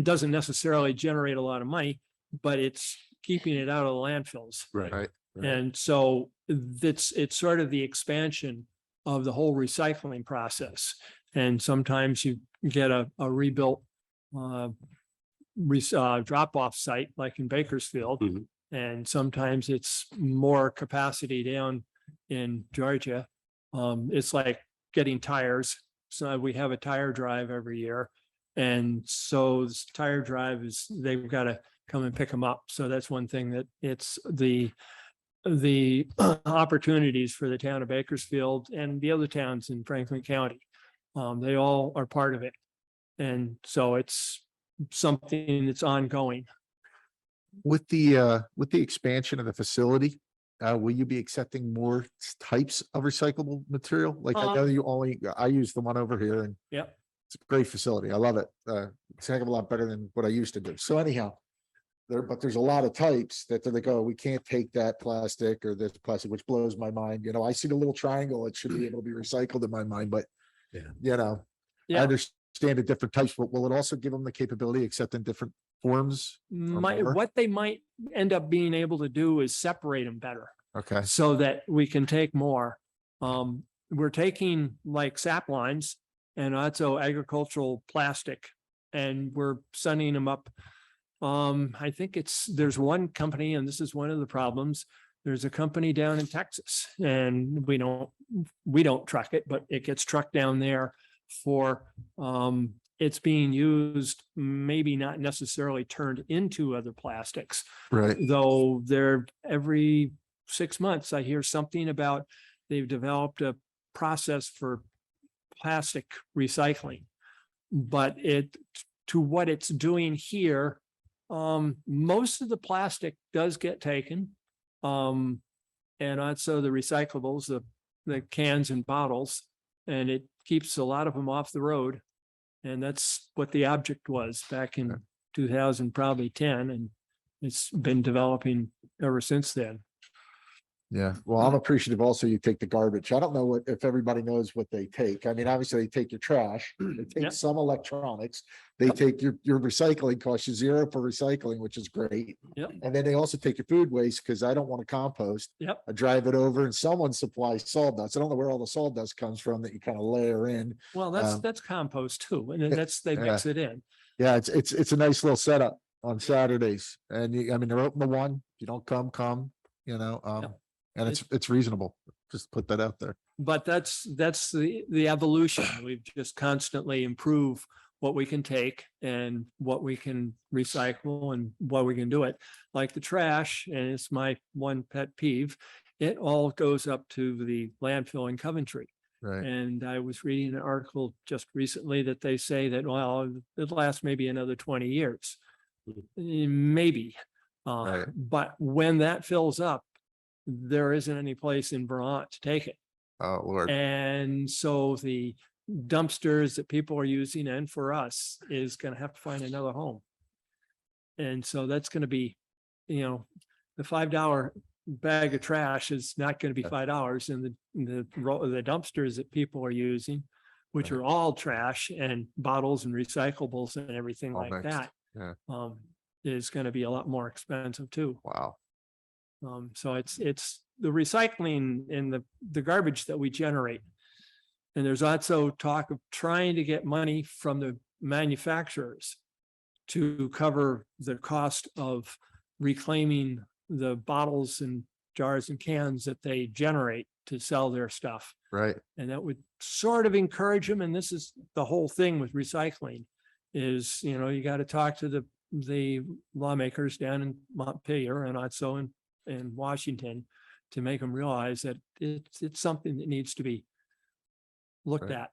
Doesn't necessarily generate a lot of money, but it's keeping it out of the landfills. Right. And so it's sort of the expansion of the whole recycling process. And sometimes you get a rebuilt drop-off site like in Bakersfield. Mhm. And sometimes it's more capacity down in Georgia. It's like getting tires. So we have a tire drive every year. And so this tire drive they've got to come and pick them up. So that's one thing that it's the opportunities for the town of Bakersfield and the other towns in Franklin County. They all are part of it. And so it's something that's ongoing. With the expansion of the facility, will you be accepting more types of recyclable material? Like I know I use the one over here and Yep. it's a great facility. I love it. It's a heck of a lot better than what I used to do. So anyhow, there's a lot of types that they go, we can't take that plastic or this plastic, which blows my mind. You know, I see the little triangle, it should be able to be recycled in my mind, but Yeah. you know, I Yeah. understand the different types, but will it also give them the capability, except in different forms? or more? What they might end up being able to do is separate them better Okay, so that we can take more. We're taking like sap lines and also agricultural plastic, and we're sending them up. I think there's one company, and this is one of the problems. There's a company down in Texas, and we don't truck it, but it gets trucked down there for, it's being used, maybe not necessarily turned into other plastics. right. Though every 6 months, I hear something about they've developed a process for plastic recycling. But to what it's doing here, most of the plastic does get taken. And also the recyclables, the cans and bottles, and it keeps a lot of them off the road. And that's what the object was back in 2000, probably 10, and it's been developing ever since then. Yeah, well, I'm appreciative also you take the garbage. I don't know if everybody knows what they take. I mean, obviously they take your trash, they take Yep. some electronics, they take your recycling, costs you zero for recycling, which is great. Yep. And then they also take your food waste because I don't want to compost. Yep. I drive it over and someone supplies sawdust. I don't know where all the sawdust comes from that you kind of layer in. Well, that's compost too, and then they yeah. mix it in. Yeah, it's a nice little setup on Saturdays. And I mean, they're open to one. If you don't come, you know, Yep. and it's reasonable. Just put that out there. But that's the evolution. We've just constantly improve what we can take and what we can recycle and what we can do it. Like the trash, and it's my one pet peeve, it all goes up to the landfill in Coventry. Right. And I was reading an article just recently that they say that, well, it lasts maybe another 20 years. Maybe. Right. But when that fills up, there isn't any place in Vermont to take it. Oh, Lord. And so the dumpsters that people are using, and for us, is going to have to find another home. And so that's going to be, the $5 bag of trash is not going to be $5, and the dumpsters that people are using, which are all trash and bottles and recyclables and everything All like mixed. that, Yeah. is going to be a lot more expensive too. Wow. So it's the recycling and the garbage that we generate. And there's also talk of trying to get money from the manufacturers to cover the cost of reclaiming the bottles and jars and cans that they generate to sell their stuff. Right. And that would sort of encourage them. And this is the whole thing with recycling is, you got to talk to the lawmakers down in Montpelier and also in Washington to make them realize that it's something that needs to be looked Right.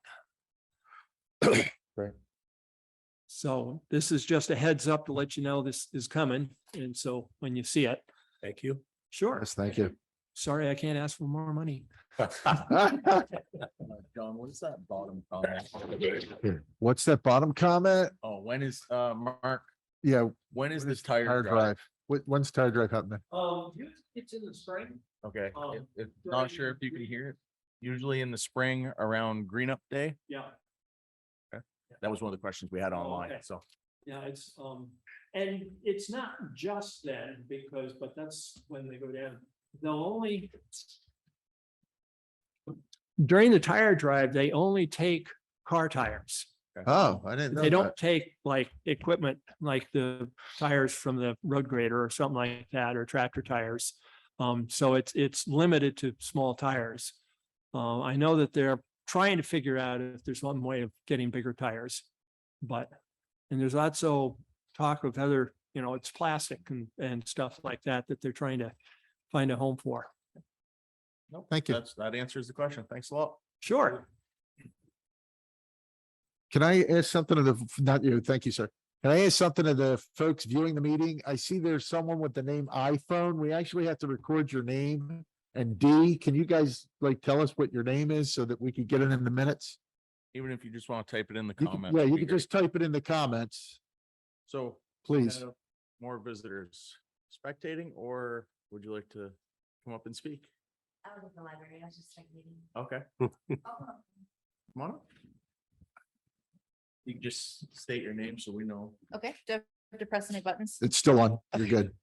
at. Right. So this is just a heads up to let you know this is coming. And so when you see it, Thank you. sure. Yes, thank you. Sorry, I can't ask for more money. John, what is that bottom comment? What's that bottom comment? Oh, when is, Mark, Yeah, when is this tire tire drive? drive. When's tire drive happening? It's in the spring. Okay, Um, not sure if you can hear it. Usually in the spring around Green Up Day. Yeah. That was one of the questions we had Oh, online, okay. so. Yeah, and it's not just then but that's when they go down. During the tire drive, they only take car tires. Oh, I didn't know They don't that. take like equipment, like the tires from the road grader or something like that, or tractor tires. So it's limited to small tires. I know that they're trying to figure out if there's one way of getting bigger tires, but And there's also talk of other, it's plastic and stuff like that they're trying to find a home for. Nope, Thank you. That answers the question. Thanks a lot. Sure. Can I ask something of not you, thank you, sir. Can I ask something of the folks viewing the meeting? I see there's someone with the name iPhone. We actually have to record your name. And D, can you guys tell us what your name is so that we could get it in the minutes? Even if you just want to type it in the You comments. yeah, it'd you be can great. just type it in the comments, So. please. have More visitors spectating, or would you like to come up and speak? I was at the library, I was just checking. Okay. Come on up. You can just state your name so we know. Okay, do I have to press any buttons? It's still on. You're good.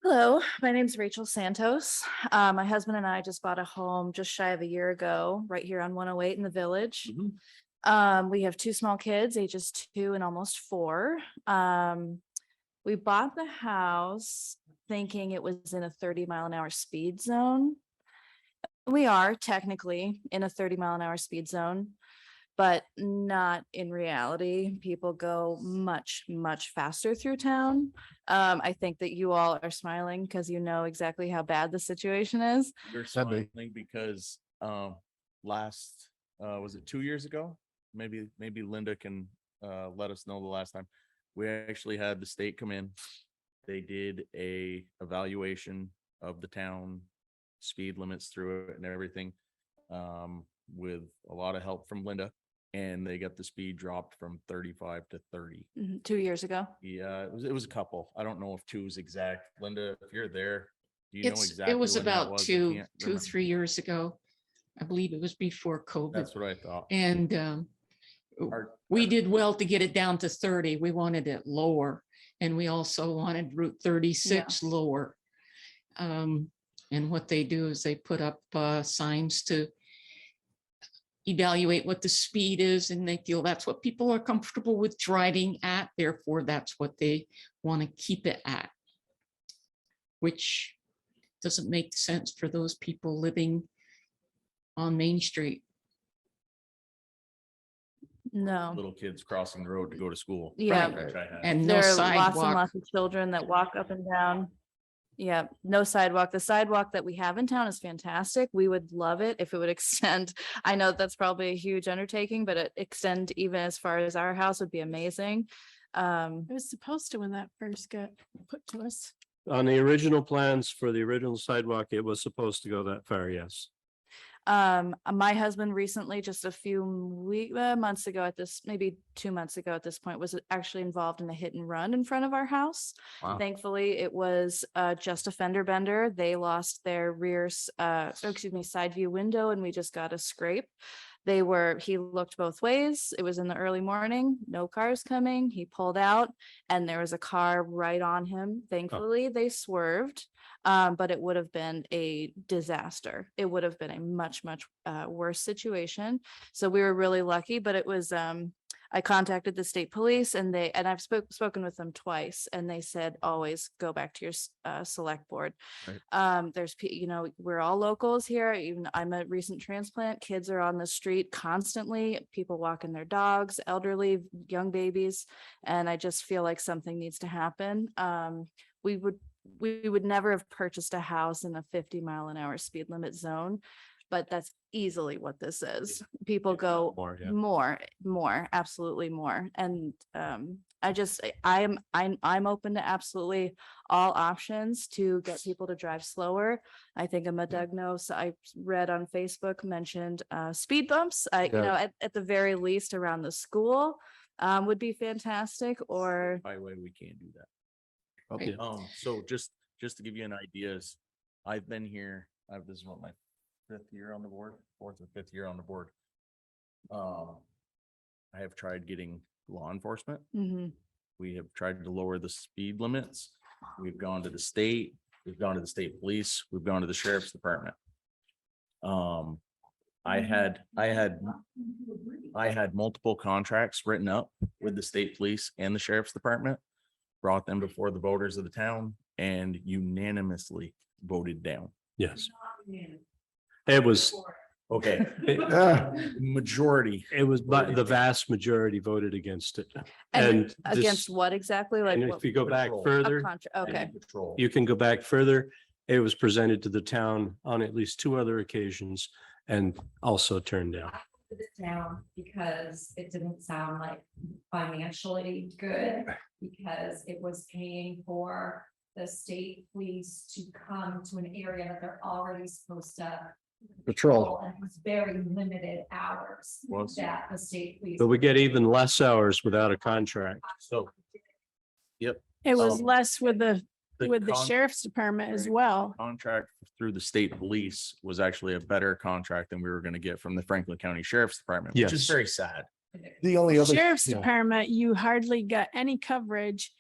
Hello, my name's Rachel Santos. My husband and I just bought a home just shy of a year ago, right here on 108 in the village. We have two small kids, ages 2 and almost 4. We bought the house thinking it was in a 30-mile-an-hour speed zone. We are technically in a 30-mile-an-hour speed zone, but not in reality. People go much, much faster through town. I think that you all are smiling because you know exactly how bad the situation is. You're smiling because last was it 2 years ago? Maybe Linda can let us know the last time. We actually had the state come in. They did a evaluation of the town, speed limits through it and everything, with a lot of help from Linda. And they got the speed dropped from 35 to 30. 2 years ago. Yeah, it was a couple. I don't know if 2 is exact. Linda, if you're there, do you know exactly? It was when that about was? I two, can't remember. 3 years ago. I believe it was before COVID. That's what I thought. And we did well to get it down to 30. We wanted it lower. And we also wanted Route 36 lower. And what they do is they put up signs to evaluate what the speed is, and they feel that's what people are comfortable with driving at. Therefore, that's what they want to keep it at, which doesn't make sense for those people living on Main Street. No. Little kids crossing the road to go to school. Yeah. Which I had. And no There are lots and sidewalk. lots of children that walk up and down. Yeah, no sidewalk. The sidewalk that we have in town is fantastic. We would love it if it would extend. I know that's probably a huge undertaking, but it extend even as far as our house would be amazing. It was supposed to when that first got put to us. On the original plans for the original sidewalk, it was supposed to go that far, yes. My husband recently, just a few months ago at this, maybe 2 months ago at this point, was actually involved in a hit and run in front of our house. Wow. Thankfully, it was just a fender bender. They lost their side view window, and we just got a scrape. He looked both ways. It was in the early morning, no cars coming. He pulled out and there was a car right on him. Thankfully, they swerved, but it would have been a disaster. It would have been a much, much worse situation. So we were really lucky, but it was, I contacted the state police and I've spoken with them twice, and they said, always go back to your select board. Right. We're all locals here. Even I'm a recent transplant. Kids are on the street constantly. People walking their dogs, elderly, young babies. And I just feel like something needs to happen. We would never have purchased a house in a 50-mile-an-hour speed limit zone, but that's easily what this is. People go More, yeah. more, absolutely more. And I'm open to absolutely all options to get people to drive slower. I think Medugno, I read on Facebook, mentioned speed bumps. At the very least around the school would be fantastic. Or Highway, we can't do that. Okay. So just to give you an idea, I've been here, this is what my 4th year on the board. I have tried getting law enforcement. We have tried to lower the speed limits. We've gone to the state, we've gone to the state police, we've gone to the sheriff's department. I had multiple contracts written up with the state police and the sheriff's department, brought them before the voters of the town, and unanimously voted down. Yes. It was Okay, Yeah. majority. It was, but the vast majority voted against it. And this- against what exactly? Like And what? if you go back Patrol. A further, contra, okay. Patrol. you can go back further. It was presented to the town on at least 2 other occasions and also turned down. Put it down because it didn't sound like financially good, because it was paying for the state police to come to an area that they're already supposed to Patrol. and it was very limited hours Was. that the state police. But we get even less hours without a contract. So. Yep. It was Um, less with the the sheriff's department as well. contract through the state police was actually a better contract than we were gonna get from the Franklin County Sheriff's Department, which is Yes. very sad. The only other. Sheriff's yeah. Department, you hardly got any coverage.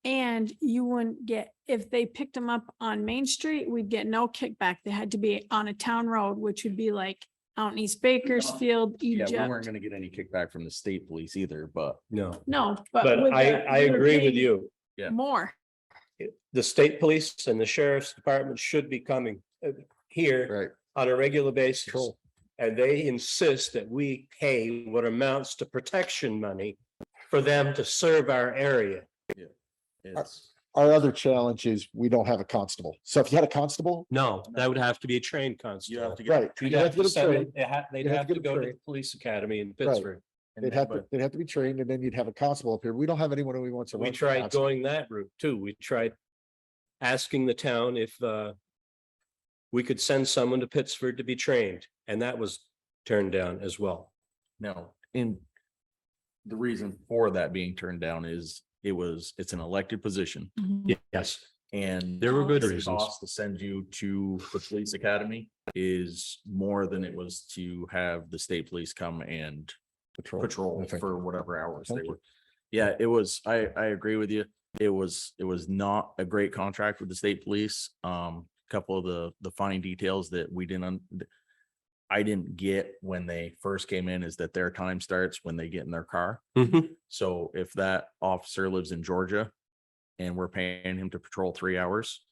And you wouldn't get, if they picked them up on Main Street, we'd get no kickback. They had to be on a town road, which would be like out in East Bakersfield, Yeah, we weren't Egypt. gonna get any kickback from the state police either, but No, No, but with I the- we were agree with paying you. Yeah. More. The state police and the sheriff's department should be coming here Right. on a regular basis. Control. And they insist that we pay what amounts to protection money for them to serve our area. it's, Our other challenge is we don't have a constable. So if you had a constable, No, that would have to be a trained you constable. have to get. right. You'd you'd have to get send them them, they'd You'd have have to to get go them to the trained. police academy in Pittsburgh. They'd have to be trained and then you'd have a constable up here. We don't have anyone who wants to. We run for tried constable. going that route too. We tried asking the town if we could send someone to Pittsburgh to be trained, and that was turned down as well. No, in the reason for that being turned down is it's an elected position Yes, and there were good the reasons. cost to send you to the police academy is more than it was to have the state police come and patrol Okay. for whatever hours Thank they you. were. Yeah, it was, I agree with you. It was not a great contract with the state police. Couple of the fine details that I didn't get when they first came in is that their time starts when they get in their car. Mhm. So if that officer lives in Georgia and we're paying him to patrol 3 hours,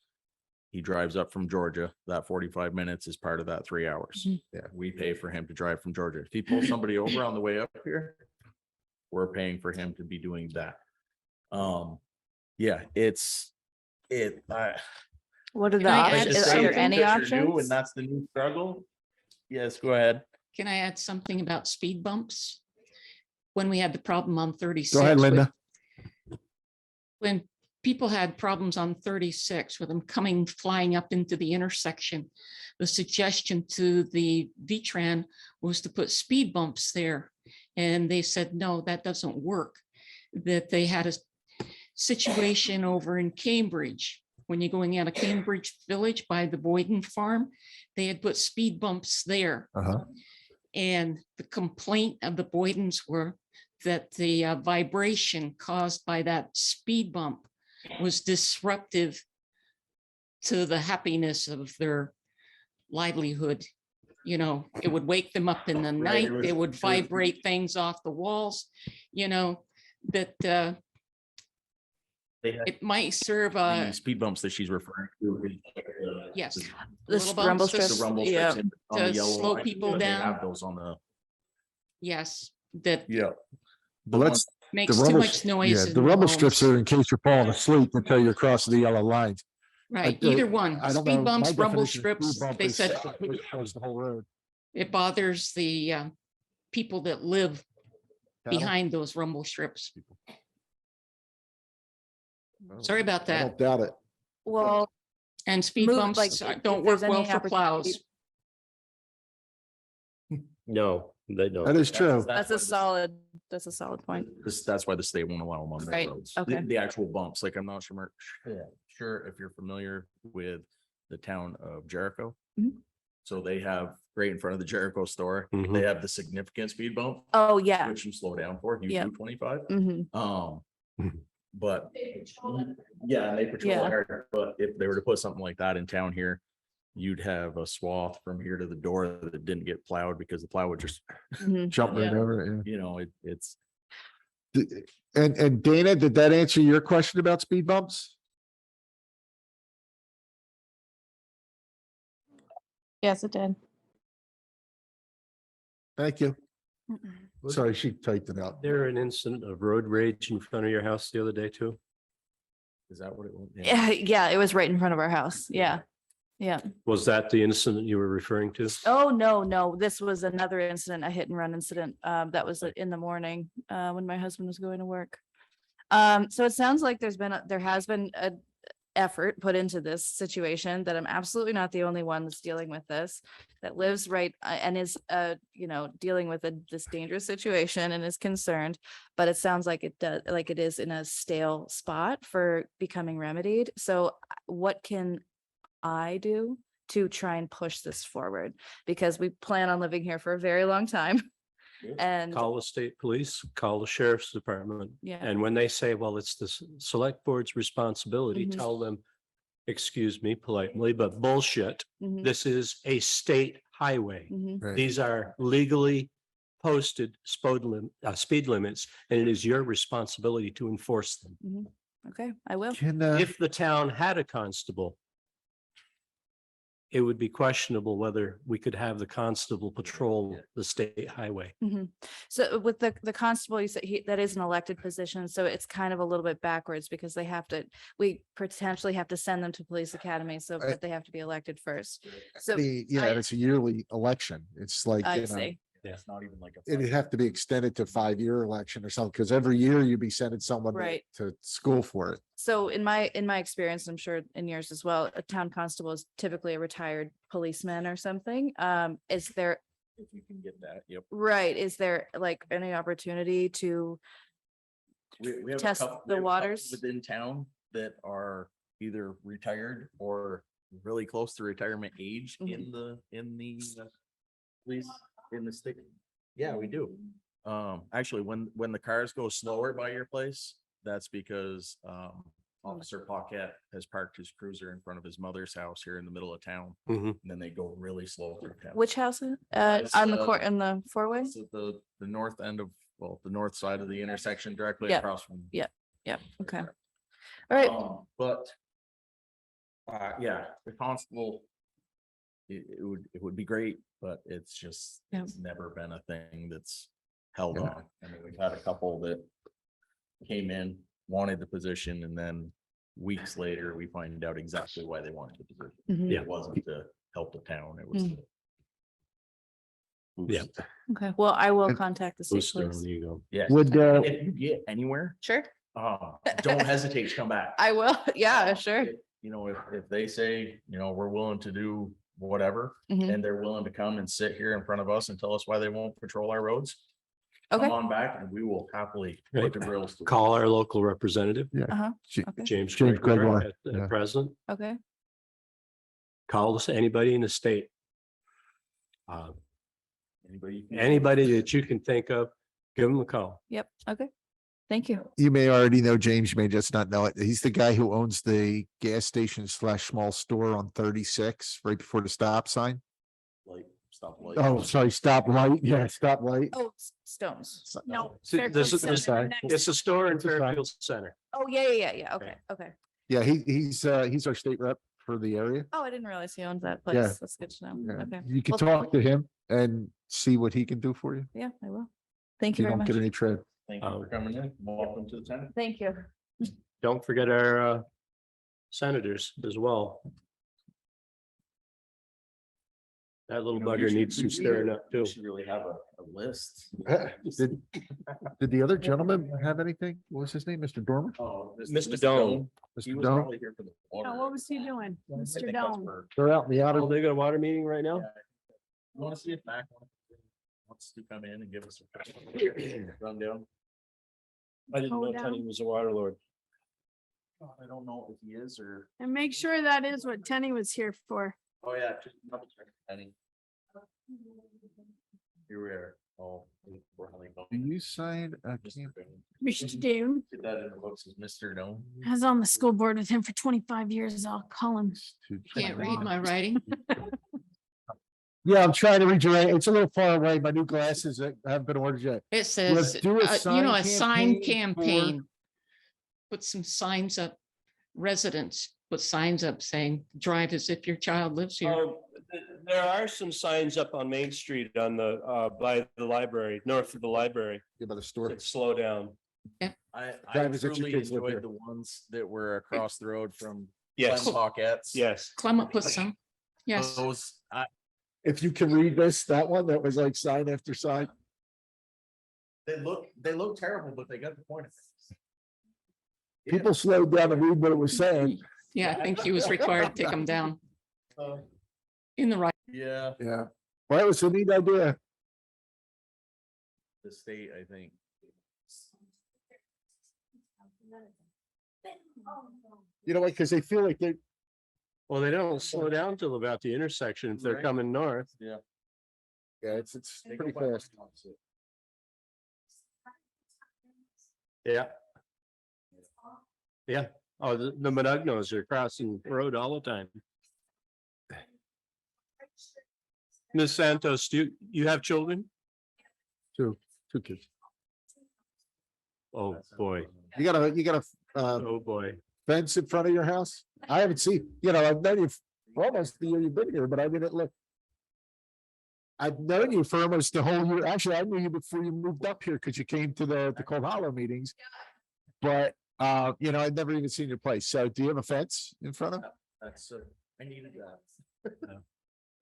he drives up from Georgia, that 45 minutes is part of that 3 hours. Yeah, we pay for him to drive from Georgia. If he pulls somebody over on the way up here, we're paying for him to be doing that. Yeah, What are the Can I options? add Are something? there any And options? that's the new struggle. Yes, go ahead. Can I add something about speed bumps? When we had the problem on 36. Go ahead, with- Linda. When people had problems on 36 with them flying up into the intersection, the suggestion to the V-Tran was to put speed bumps there. And they said, no, that doesn't work. That they had a situation over in Cambridge, when you're going out of Cambridge Village by the Boyden Farm, they had put speed bumps there. Uh-huh. And the complaint of the Boydens were that the vibration caused by that speed bump was disruptive to the happiness of their livelihood. You know, it would wake them up in the Right, night, they would vibrate things off the walls, you know, that They had it might serve the a, speed bumps that she's referring to. yes. The little bumps rumble to The strips, rumble yeah. strips on the To yellow slow line, people but they down. have those on the, Yes, that yeah. Well, that's, makes the too rumble, much noise. yeah, in the rumble strips homes. are in case you're falling asleep until you're crossing the yellow lines. Right, I- either one, I don't know, speed my bumps, rumble definition of speed strips, bump they is said it goes the whole road. it bothers the people that live Cattle? behind those rumble strips. Sorry about I that. don't doubt it. Well, And speed move, bumps like, don't if work there's well any for opportunity- plows. No, they That don't. is true. That's a solid point. That's why the state won't allow them on Right, the roads. okay. The actual bumps, like I'm not sure if you're familiar with the town of Jericho. Mhm. So they have right in front of the Jericho store, Mhm. they have the significant speed bump, Oh, yeah. which you slow down for, you Yeah. do 25. Mhm. But yeah, they patrol Yeah. hard, but if they were to put something like that in town here, you'd have a swath from here to the door that didn't get plowed because the plow would just, Mhm. Jump right Yeah. over it, you know, it's. yeah. And Dana, did that answer your question about speed bumps? Yes, it did. Thank you. Mm-mm. Sorry, she typed it out. There an incident of road rage in front of your house the other day too? Is that what it was? Yeah, yeah, it was right in front of our house. Yeah. Yeah. Was that the incident you were referring to? Oh, no. This was another incident, a hit and run incident. That was in the morning, when my husband was going to work. So it sounds like there has been a effort put into this situation, that I'm absolutely not the only one that's dealing with this, that lives right and is, dealing with this dangerous situation and is concerned. But it sounds like it is in a stale spot for becoming remedied. So what can I do to try and push this forward? Because we plan on living here for a very long time. And Call the state police, call the sheriff's department. Yeah. And when they say, well, it's the select board's responsibility, Mhm. tell them, excuse me politely, but bullshit. Mhm. This is a state highway. Mhm. Right. These are legally posted speed limits, and it is your responsibility to enforce them. Mhm. Okay, I will. Can, If the town had a constable, it would be questionable whether we could have the constable patrol the state highway. Mhm. So with the constable, you said that is an elected position, so it's kind of a little bit backwards because we potentially have to send them to police academy, so Right. but they have to be elected first. So yeah, and it's a yearly election. It's like, I you know, see. Yeah, it's not even like a. it'd have to be extended to 5-year election or something, because every year you'd be sending someone Right. to school for it. So in my experience, I'm sure in yours as well, a town constable is typically a retired policeman or something. Is there, If you can get that, yep. right, is there like any opportunity to, We have a Test couple- we the have a couple waters? within town that are either retired or really close to retirement age Mhm. in the police in the state. Yeah, we do. Actually, when the cars go slower by your place, that's because Officer Paquette has parked his cruiser in front of his mother's house here in the middle of town. Mhm. And then they go really slow through town. which house? On It's, the court, in the four-way? It's at the north end of, the north side of the intersection directly Yeah. across from. Yeah. Yeah, okay. All right, But. Yeah, the constable. It would be great, but it's never been a thing that's held Yeah. on. I mean, we've had a couple that came in, wanted the position, and then weeks later, we find out exactly why they wanted the position. Mhm. Yeah. It wasn't to help the town, it was. Mm. to Yeah. boost. okay, well, I will And contact the state Boost their police. own ego. Yeah. Would, If you get anywhere, Sure, don't hesitate to come back. I will, yeah, sure. You know, if they say, we're willing to do whatever, Mhm. and they're willing to come and sit here in front of us and tell us why they won't patrol our roads. Okay. Come on back and we will happily put the grills. to- Call our local representative, Uh-huh, J- okay, James James Gregoire Gregoire, at yeah. present. okay, Call us, anybody in the state. Anybody? Anybody that you can think of, give them a call. yep, okay. Thank you. You may already know James, you may just not know it. He's the guy who owns the gas station / small store on 36, right before the stop sign. Like, stop light. Oh, sorry, stop light. Yeah, stop light. Oh, Stones. No. See, this Fairfield is- Center sorry. next. It's a store in It's a sign. Fairfield Center. Oh, yeah, okay, okay. Yeah, he's our state rep for the area. Oh, I didn't realize he owns that Yeah. place. That's good to know. Yeah. Okay, You can Well, talk to him and see what he can do for you. yeah, I will. Thank If you you very don't much. get any tread. Thank you for coming in. Welcome to the town. Thank you. Don't forget our senators as well. That little bugger needs some stirring up too. We should really have a list. Did the other gentleman have anything? What was his name? Mr. Dormer? Oh, Mr. Dome. He Mr. was Dome? probably here for the water. Oh, what was he doing? I Mr. think that's Dome. where- They're out in the outer. Oh, they got a water meeting right now? Yeah. You wanna see if Mac wants to come in and give us a rundown? I didn't Hold know down. Tony was a water lord. I don't know if he is or, And make sure that is what Tenny was here for. oh yeah, just double check. Penny. Here we are. Oh. we're only going- Do you sign a Mr. camp? Dome. Mr. Dune. Get that in the books as Mr. Dome. I was on the school board with him for 25 years. I'll call him. Can't read my writing. Yeah, I'm trying to read your, it's a little far away. My new glasses haven't been ordered yet. It says, do a a sign campaign campaign. Put some signs up, residents, put signs up saying, drive as if your child lives here. There are some signs up on Main Street on the, by the library, north of the library. By the store. That slow down. I Drivers that your truly kids live enjoyed here. the ones that were across the road from Yes, Glen Pockets. yes. Clement put some. Yes. Those, If you can read this, that one, that was like sign after sign. they look terrible, but they got the point of it. People slowed down to read what it was saying. Yeah, I think he was required to take them down Uh, in the right. Yeah, Yeah. Well, it was a neat idea. the state, I think. You know what? Because they feel like they, Well, they don't slow down till about the intersection if they're Right. coming north. Yeah. yeah, it's They go pretty by fast. the opposite. Yeah. Yeah. Oh, the Monognos are crossing the road all the time. Ms. Santos, you have children? Two kids. Oh, boy. You got a Oh, boy. fence in front of your house? I haven't seen, I've known you for almost the year you've been here, but I didn't look. I've known you for almost the whole year. Actually, I knew you before you moved up here because you came to the Cold Hollow meetings. But, I'd never even seen your place. So do you have a fence in front of? That's, I needed that.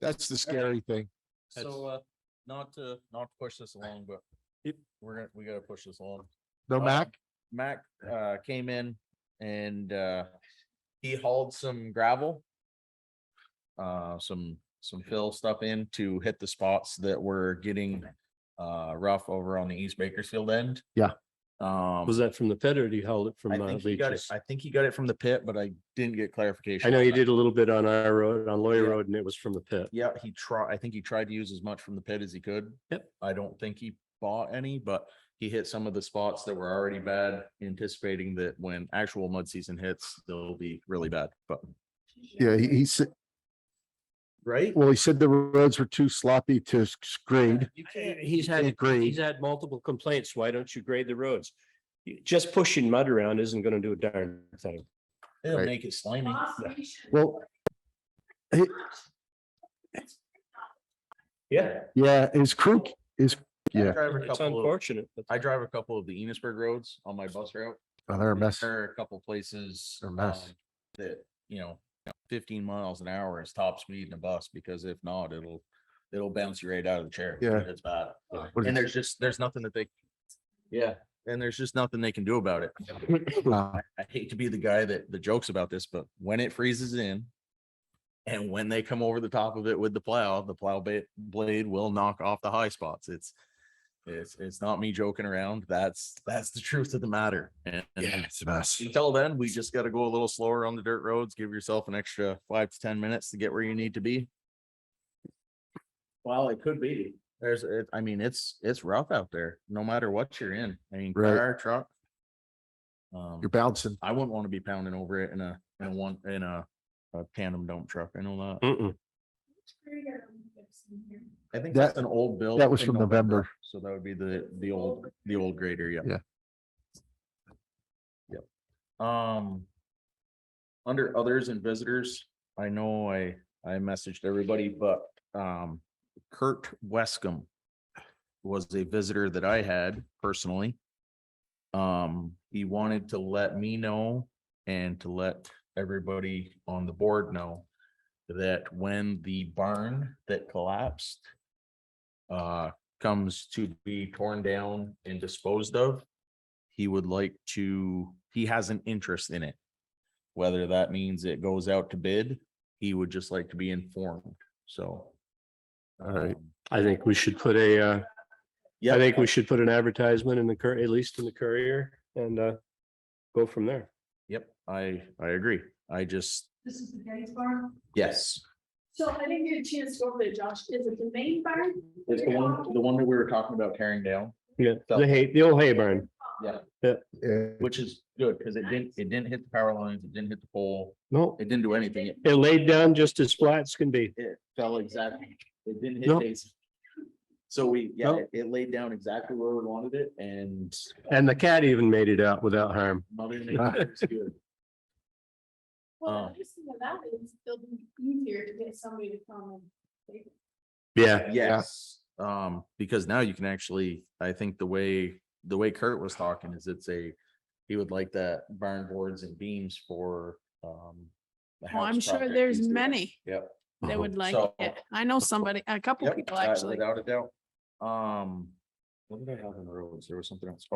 That's the scary thing. So, not to push this along, but we gotta push this along. No Mac? Mac, came in and, he hauled some gravel. Some fill stuff in to hit the spots that were getting, rough over on the East Bakersfield end. Yeah. Was that from the pit or did you hold it from I think he got it, Leach's? I think he got it from the pit, but I didn't get clarification. I know on you that. did a little bit on our road, on Lawyer Yeah. Road, and it was from the pit. Yeah, I think he tried to use as much from the pit as he could. Yep. I don't think he bought any, but he hit some of the spots that were already bad, anticipating that when actual mud season hits, they'll be really bad, but. Yeah, he said, Right? well, he said the roads were too sloppy to grade. He's Yeah, great. he's had multiple complaints. Why don't you grade the roads? Just pushing mud around isn't gonna do a darn thing. It'll Right. make it slimy. Well, Yeah. yeah, his crew is, I yeah, drive a It's couple of, unfortunate. but- I drive a couple of the Enosburg roads on my bus route. oh, they're a mess. There are a couple places. They're a mess. That, 15 miles an hour is top speed in a bus, because if not, it'll bounce you right out of the chair. Yeah. It's bad. What And is there's nothing that they. Yeah, and there's just nothing they can do about it. I hate to be the guy that jokes about this, but when it freezes in. And when they come over the top of it with the plow blade will knock off the high spots. It's not me joking around. That's the truth of the matter. And Yeah, it's a mess. until then, we just gotta go a little slower on the dirt roads. Give yourself an extra 5 to 10 minutes to get where you need to be. Well, it could be. It's rough out there, no matter what you're in. I mean, Right. car, truck. You're bouncing. I wouldn't want to be pounding over it in a tandem dump truck. I know that. Mm-mm. I think That- that's an old bill. that was in from November. So that would be the old grader, yeah. Yeah. Yep. Under others and visitors, I know I messaged everybody, but Kurt Wescombe was a visitor that I had personally. He wanted to let me know and to let everybody on the board know that when the barn that collapsed comes to be torn down and disposed of, he has an interest in it. Whether that means it goes out to bid, he would just like to be informed, so. All right. I think we should put I Yeah, think we should put an advertisement in the at least in the Courier and go from there. Yep, I agree. This is the Getty's barn. Yes. So I didn't get a chance to go over there, Josh. Is it the main barn? It's the one that we were talking about tearing down. Yeah, the old hay barn. Yeah. Yeah. Which is good, because it didn't hit the power lines, it didn't hit the pole, No, it didn't do anything. it laid down just as flat as can be. It fell exactly, it didn't hit No. Daisy. So No. it laid down exactly where we wanted it, and And the cat even made it out without harm. not even, it's good. Well, the nice thing of that is it'll be easier to get somebody to come and Yeah. Yes, because now you can actually, I think the way Kurt was talking is he would like that barn boards and beams for, the Oh, house I'm sure project there's he's doing. many Yep. that would like So- it. I know somebody, a couple Yep, people that- actually. without a doubt. What did I have in the roads? There was something else.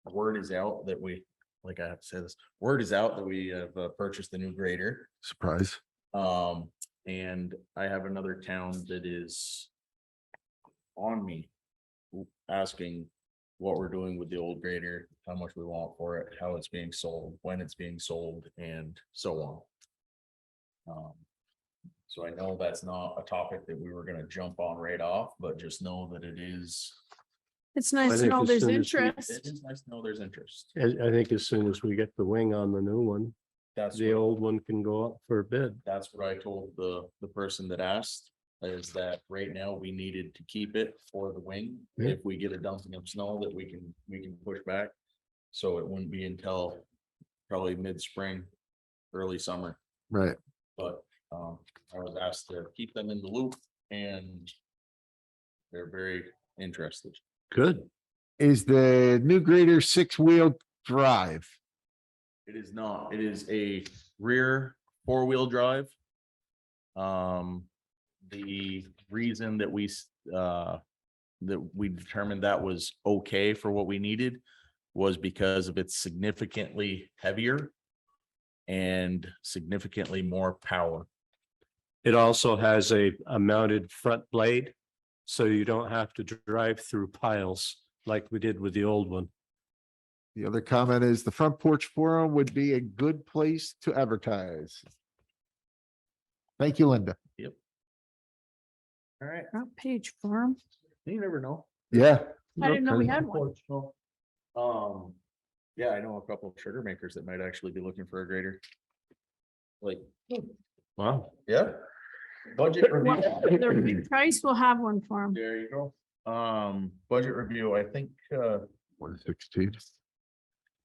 Word is out that we, like I have to say this, word is out that we have purchased a new grader. Surprise. And I have another town that is on me asking what we're doing with the old grader, how much we want for it, how it's being sold, when it's being sold, and so on. So I know that's not a topic that we were gonna jump on right off, but just know that it is. It's nice to think know as there's soon as we- interest. It is nice to know there's interest. I think as soon as we get the wing on the new one, That's the what- old one can go up for a bid. That's what I told the person that asked, is that right now we needed to keep it for the wing. Yeah. If we get a dumping of snow that we can push back. So it wouldn't be until probably mid-spring, early summer, Right. but I was asked to keep them in the loop and they're very interested. Good. Is the new grader 6-wheel drive? It is not, it is a rear 4-wheel drive. The reason that we determined that was okay for what we needed was because of its significantly heavier and significantly more power. It also has a mounted front blade, so you don't have to drive through piles like we did with the old one. The other comment is the Front Porch Forum would be a good place to advertise. Thank you, Linda. Yep. All right, Front page farm. you never know. Yeah. I didn't know we had one. Yeah, I know a couple of sugar makers that might actually be looking for a grader. Like, Wow. yeah. Budget What- review. The price will have one for them. There you go. Budget review, I think, 116.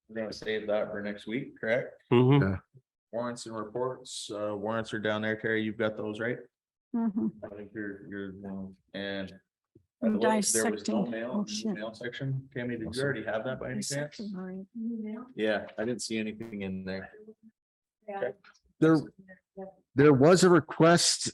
we're gonna save that for next week, correct? Mhm. Yeah. Warrants and reports, warrants are down there, Terry, you've got those, right? Mhm. I think you're, and. I'm There was no dissecting. mail, Oh, shit. mail section, Tammy, did you already have that by any chance? Dissecting, all right. Yeah, I didn't see anything in there. There was a request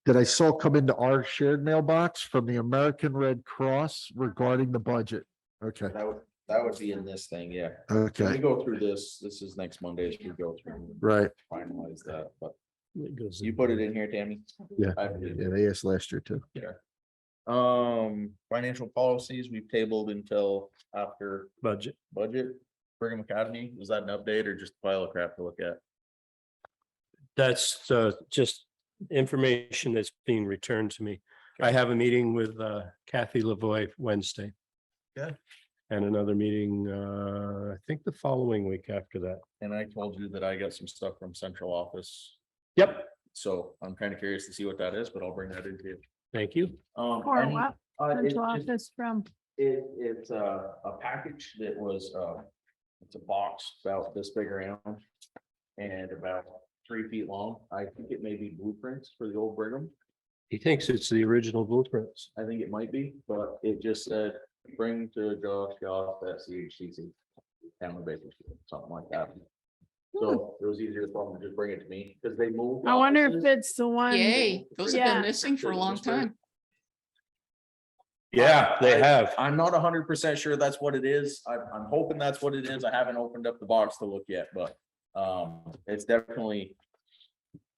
that I saw come into our shared mailbox from the American Red Cross regarding the budget. Okay, That would be in this thing, yeah. When we okay, go through this is next Monday as we go through. and right. Finalize that, but It goes you in. put it in here, Tammy? Yeah. I believe Yeah, it. they asked last year too. Financial policies, we've tabled until after Budget. budget. Brigham Academy, was that an update or just a pile of crap to look at? That's just information that's being returned to me. I have a meeting with Kathy Lavoy Wednesday. Okay. And another meeting, I think the following week after that. And I told you that I got some stuff from central office, Yep. so I'm kind of curious to see what that is, but I'll bring that into you. Thank you. Or Any- what? it's Central just- office from, It's a package that was, it's a box about this big around and about 3 feet long. I think it may be blueprints for the old Brigham. He thinks it's the original blueprints. I think it might be, but it just said, bring to Josh Goff at CHCC. Town of Bakersfield, something like that. So it was easier for them to just bring it to me because they moved. I wonder if offices. it's the one. Yay, those have Yeah. been missing for a long time. Yeah, they have. I'm not 100% sure that's what it is. I'm hoping that's what it is. I haven't opened up the box to look yet, but it's definitely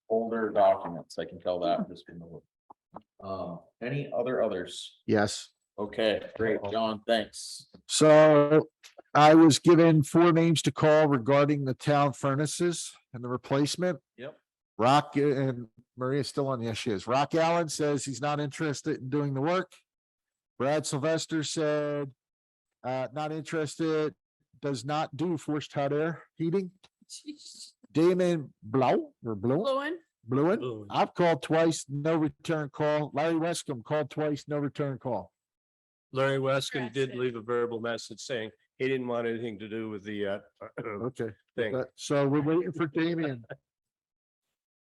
older documents. I can tell that just from the look. Any others? Yes. Okay, great, John, thanks. So I was given 4 names to call regarding the town furnaces and the replacement. Yep. Rock and Maria's still on. Yes, she is. Rock Allen says he's not interested in doing the work. Brad Sylvester said, not interested, does not do forced hot air heating. Damon Bluen, Bluen. I've called twice, no return call. Larry Wescombe called twice, no return call. Larry Wescombe did leave a verbal message saying he didn't want anything to do with the Okay. thing. So we're waiting for Damian.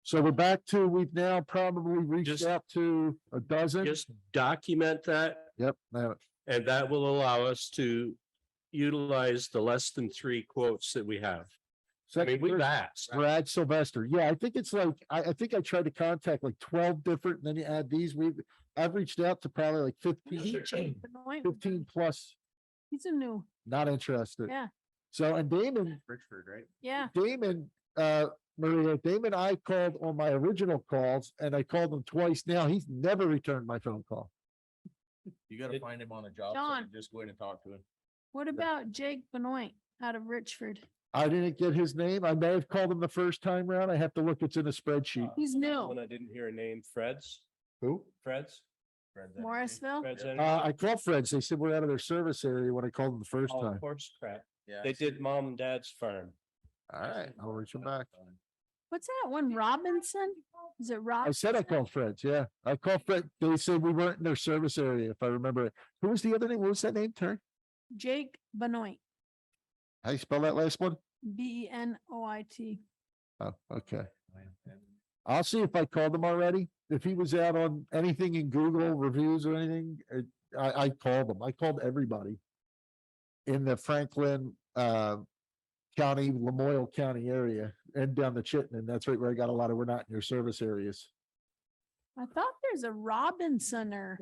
So we're back to, we've now probably reached Just- out to a dozen. Just document that, Yep. Now, and that will allow us to utilize the less than 3 quotes that we have. I mean, we've asked. Brad Sylvester. Yeah, I think it's like, I think I tried to contact like 12 different, and then you add these. I've reached out to probably like 15 plus, He's a new, not interested. yeah, So, and Damon, Richford, right? yeah. Maria, Damon, I called on my original calls and I called him twice now. He's never returned my phone call. You gotta find him on a job, John. site, just go in and talk to him. What about Jake Benoit out of Richford? I didn't get his name. I may have called him the first time round. I have to look. It's in a spreadsheet. He's new. When I didn't hear a name, Fred's, Who? Fred's, Morrisville? Fred's. I called Fred's. They said we're out of their service area when I called them the first Oh, time. of course, crap. Yeah. They did mom and dad's farm. All right, I'll reach him back. What's that one? Robinson? Is it Rob? I said I called Fred's. Yeah, I called Fred. They said we weren't in their service area, if I remember it. Who was the other name? What was that name, Terry? Jake Benoit, How you spell that last one? Benoit. Oh, okay. I'll see if I called him already. If he was out on anything in Google reviews or anything, I called him. I called everybody in the Franklin County, Lamoille County area and down the Chittenden. That's right where I got a lot of, we're not in your service areas. I thought there's a Robinson or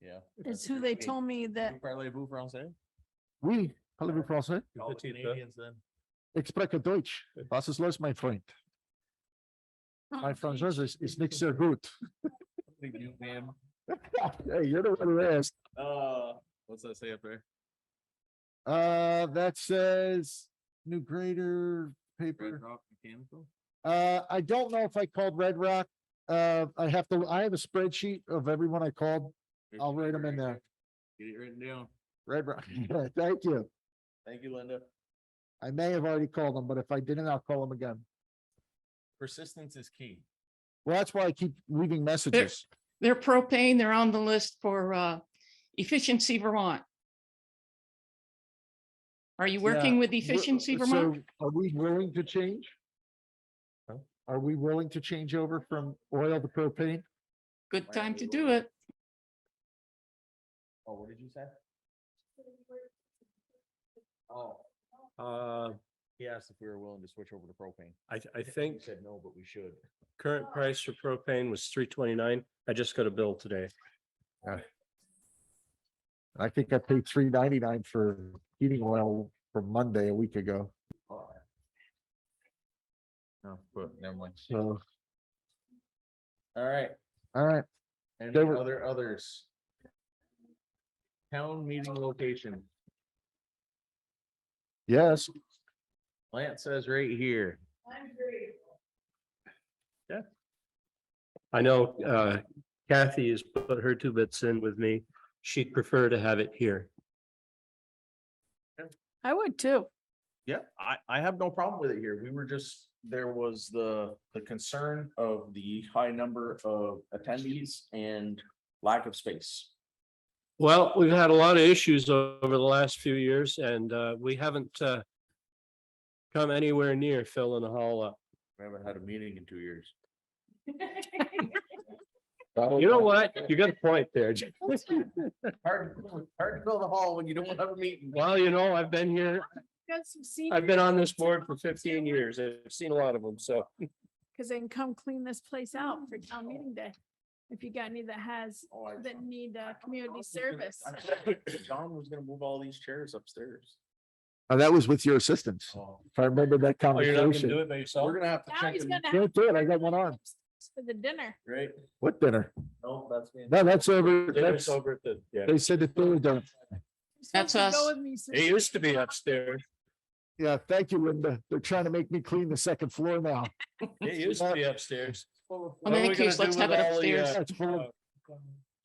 Yeah. it's who they told me that. Parlez-vous français? Oui, parlez-vous français? Call the Canadians then. Ich spreche Deutsch. Was ist los, mein Freund? My Französisch ist nicht sehr gut. Thank you, ma'am. Hey, you're the one who asked. What's that say up there? That says new grader paper. Red Rock Mechanical? I don't know if I called Red Rock. I have a spreadsheet of everyone I called. I'll write them in there. Get it written down. Red Rock. Thank you. Thank you, Linda. I may have already called them, but if I didn't, I'll call them again. Persistence is key. Well, that's why I keep leaving messages. They're propane, they're on the list for Efficiency Vermont. Are you working Yeah, with Efficiency Vermont? So are we willing to change? Are we willing to change over from oil to propane? Good time to do it. Oh, what did you say? Oh, he asked if we were willing to switch over to propane. I We think said no, but we should. current price for propane was $3.29. I just got a bill today. I think I paid $3.99 for heating oil from Monday a week ago. No, but never mind. So, All right. all right. Any There were- others? Town meeting location. Yes. Lance says right here. I know Kathy has put her 2 bits in with me. She'd prefer to have it here. I would too. Yeah, I have no problem with it here. We were just, there was the concern of the high number of attendees and lack of space. Well, we've had a lot of issues over the last few years and we haven't come anywhere near filling the hall up. We haven't had a meeting in 2 years. You know what? You got a point there. Hard to fill the hall when you don't have a meeting. Well, you know, I've been here, Got some I've been on this board for 15 years. I've seen a lot of them, so. because they can come clean this place out for town meeting day. If you got any that has, Oh, that need community service. John was gonna move all these chairs upstairs. That was with your assistance. If I remember that Oh, you're not gonna conversation. do it by yourself? We're gonna have to Now check. he's in- gonna have Can't do it. I got one arm. for the dinner. Right? What dinner? No, that's. me. No, that's over. Dinner's That's, over at the, yeah. they said that they were done. You're That's supposed to go us. with me, so- It used to be upstairs. Yeah, thank you, Linda. They're trying to make me clean the second floor now. It used to be upstairs. Well, in that case, let's have it upstairs. It's full of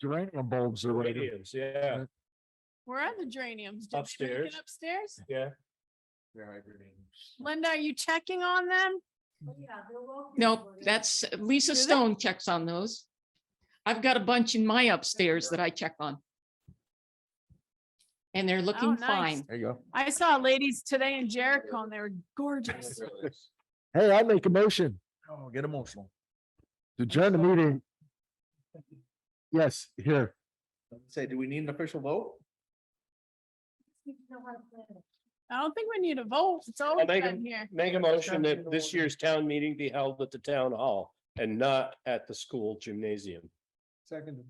geranium bulbs or whatever. Radios, yeah, Where are the geraniums? Did they make Upstairs. it Upstairs? yeah. Linda, are you checking on them? No, that's Lisa Stone checks on those. I've got a bunch in my upstairs that I check on. And they're looking nice. fine. There you go. I saw ladies today in Jericho and they were gorgeous. Hey, I make a motion Oh, get emotional. To adjourn the meeting. Yes, here. Say, do we need an official vote? I don't think we need a vote. It's I'll always make been here. make a motion that this year's town meeting be held at the town hall and not at the school gymnasium. Second.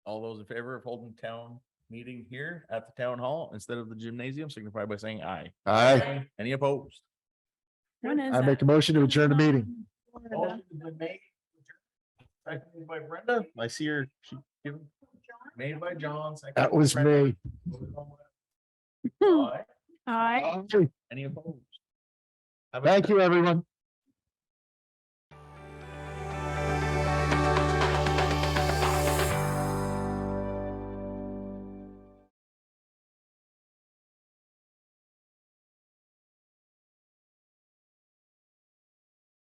All those in favor of holding town meeting here at the town hall instead of the gymnasium signify by saying aye. Aye. Any opposed? When is I make a motion to adjourn the meeting. Motion has been made. Seconded by Brenda. I see her. she given- Made by John. seconded That by was Brenda. me. Aye. Aye. Any opposed? Thank you, everyone.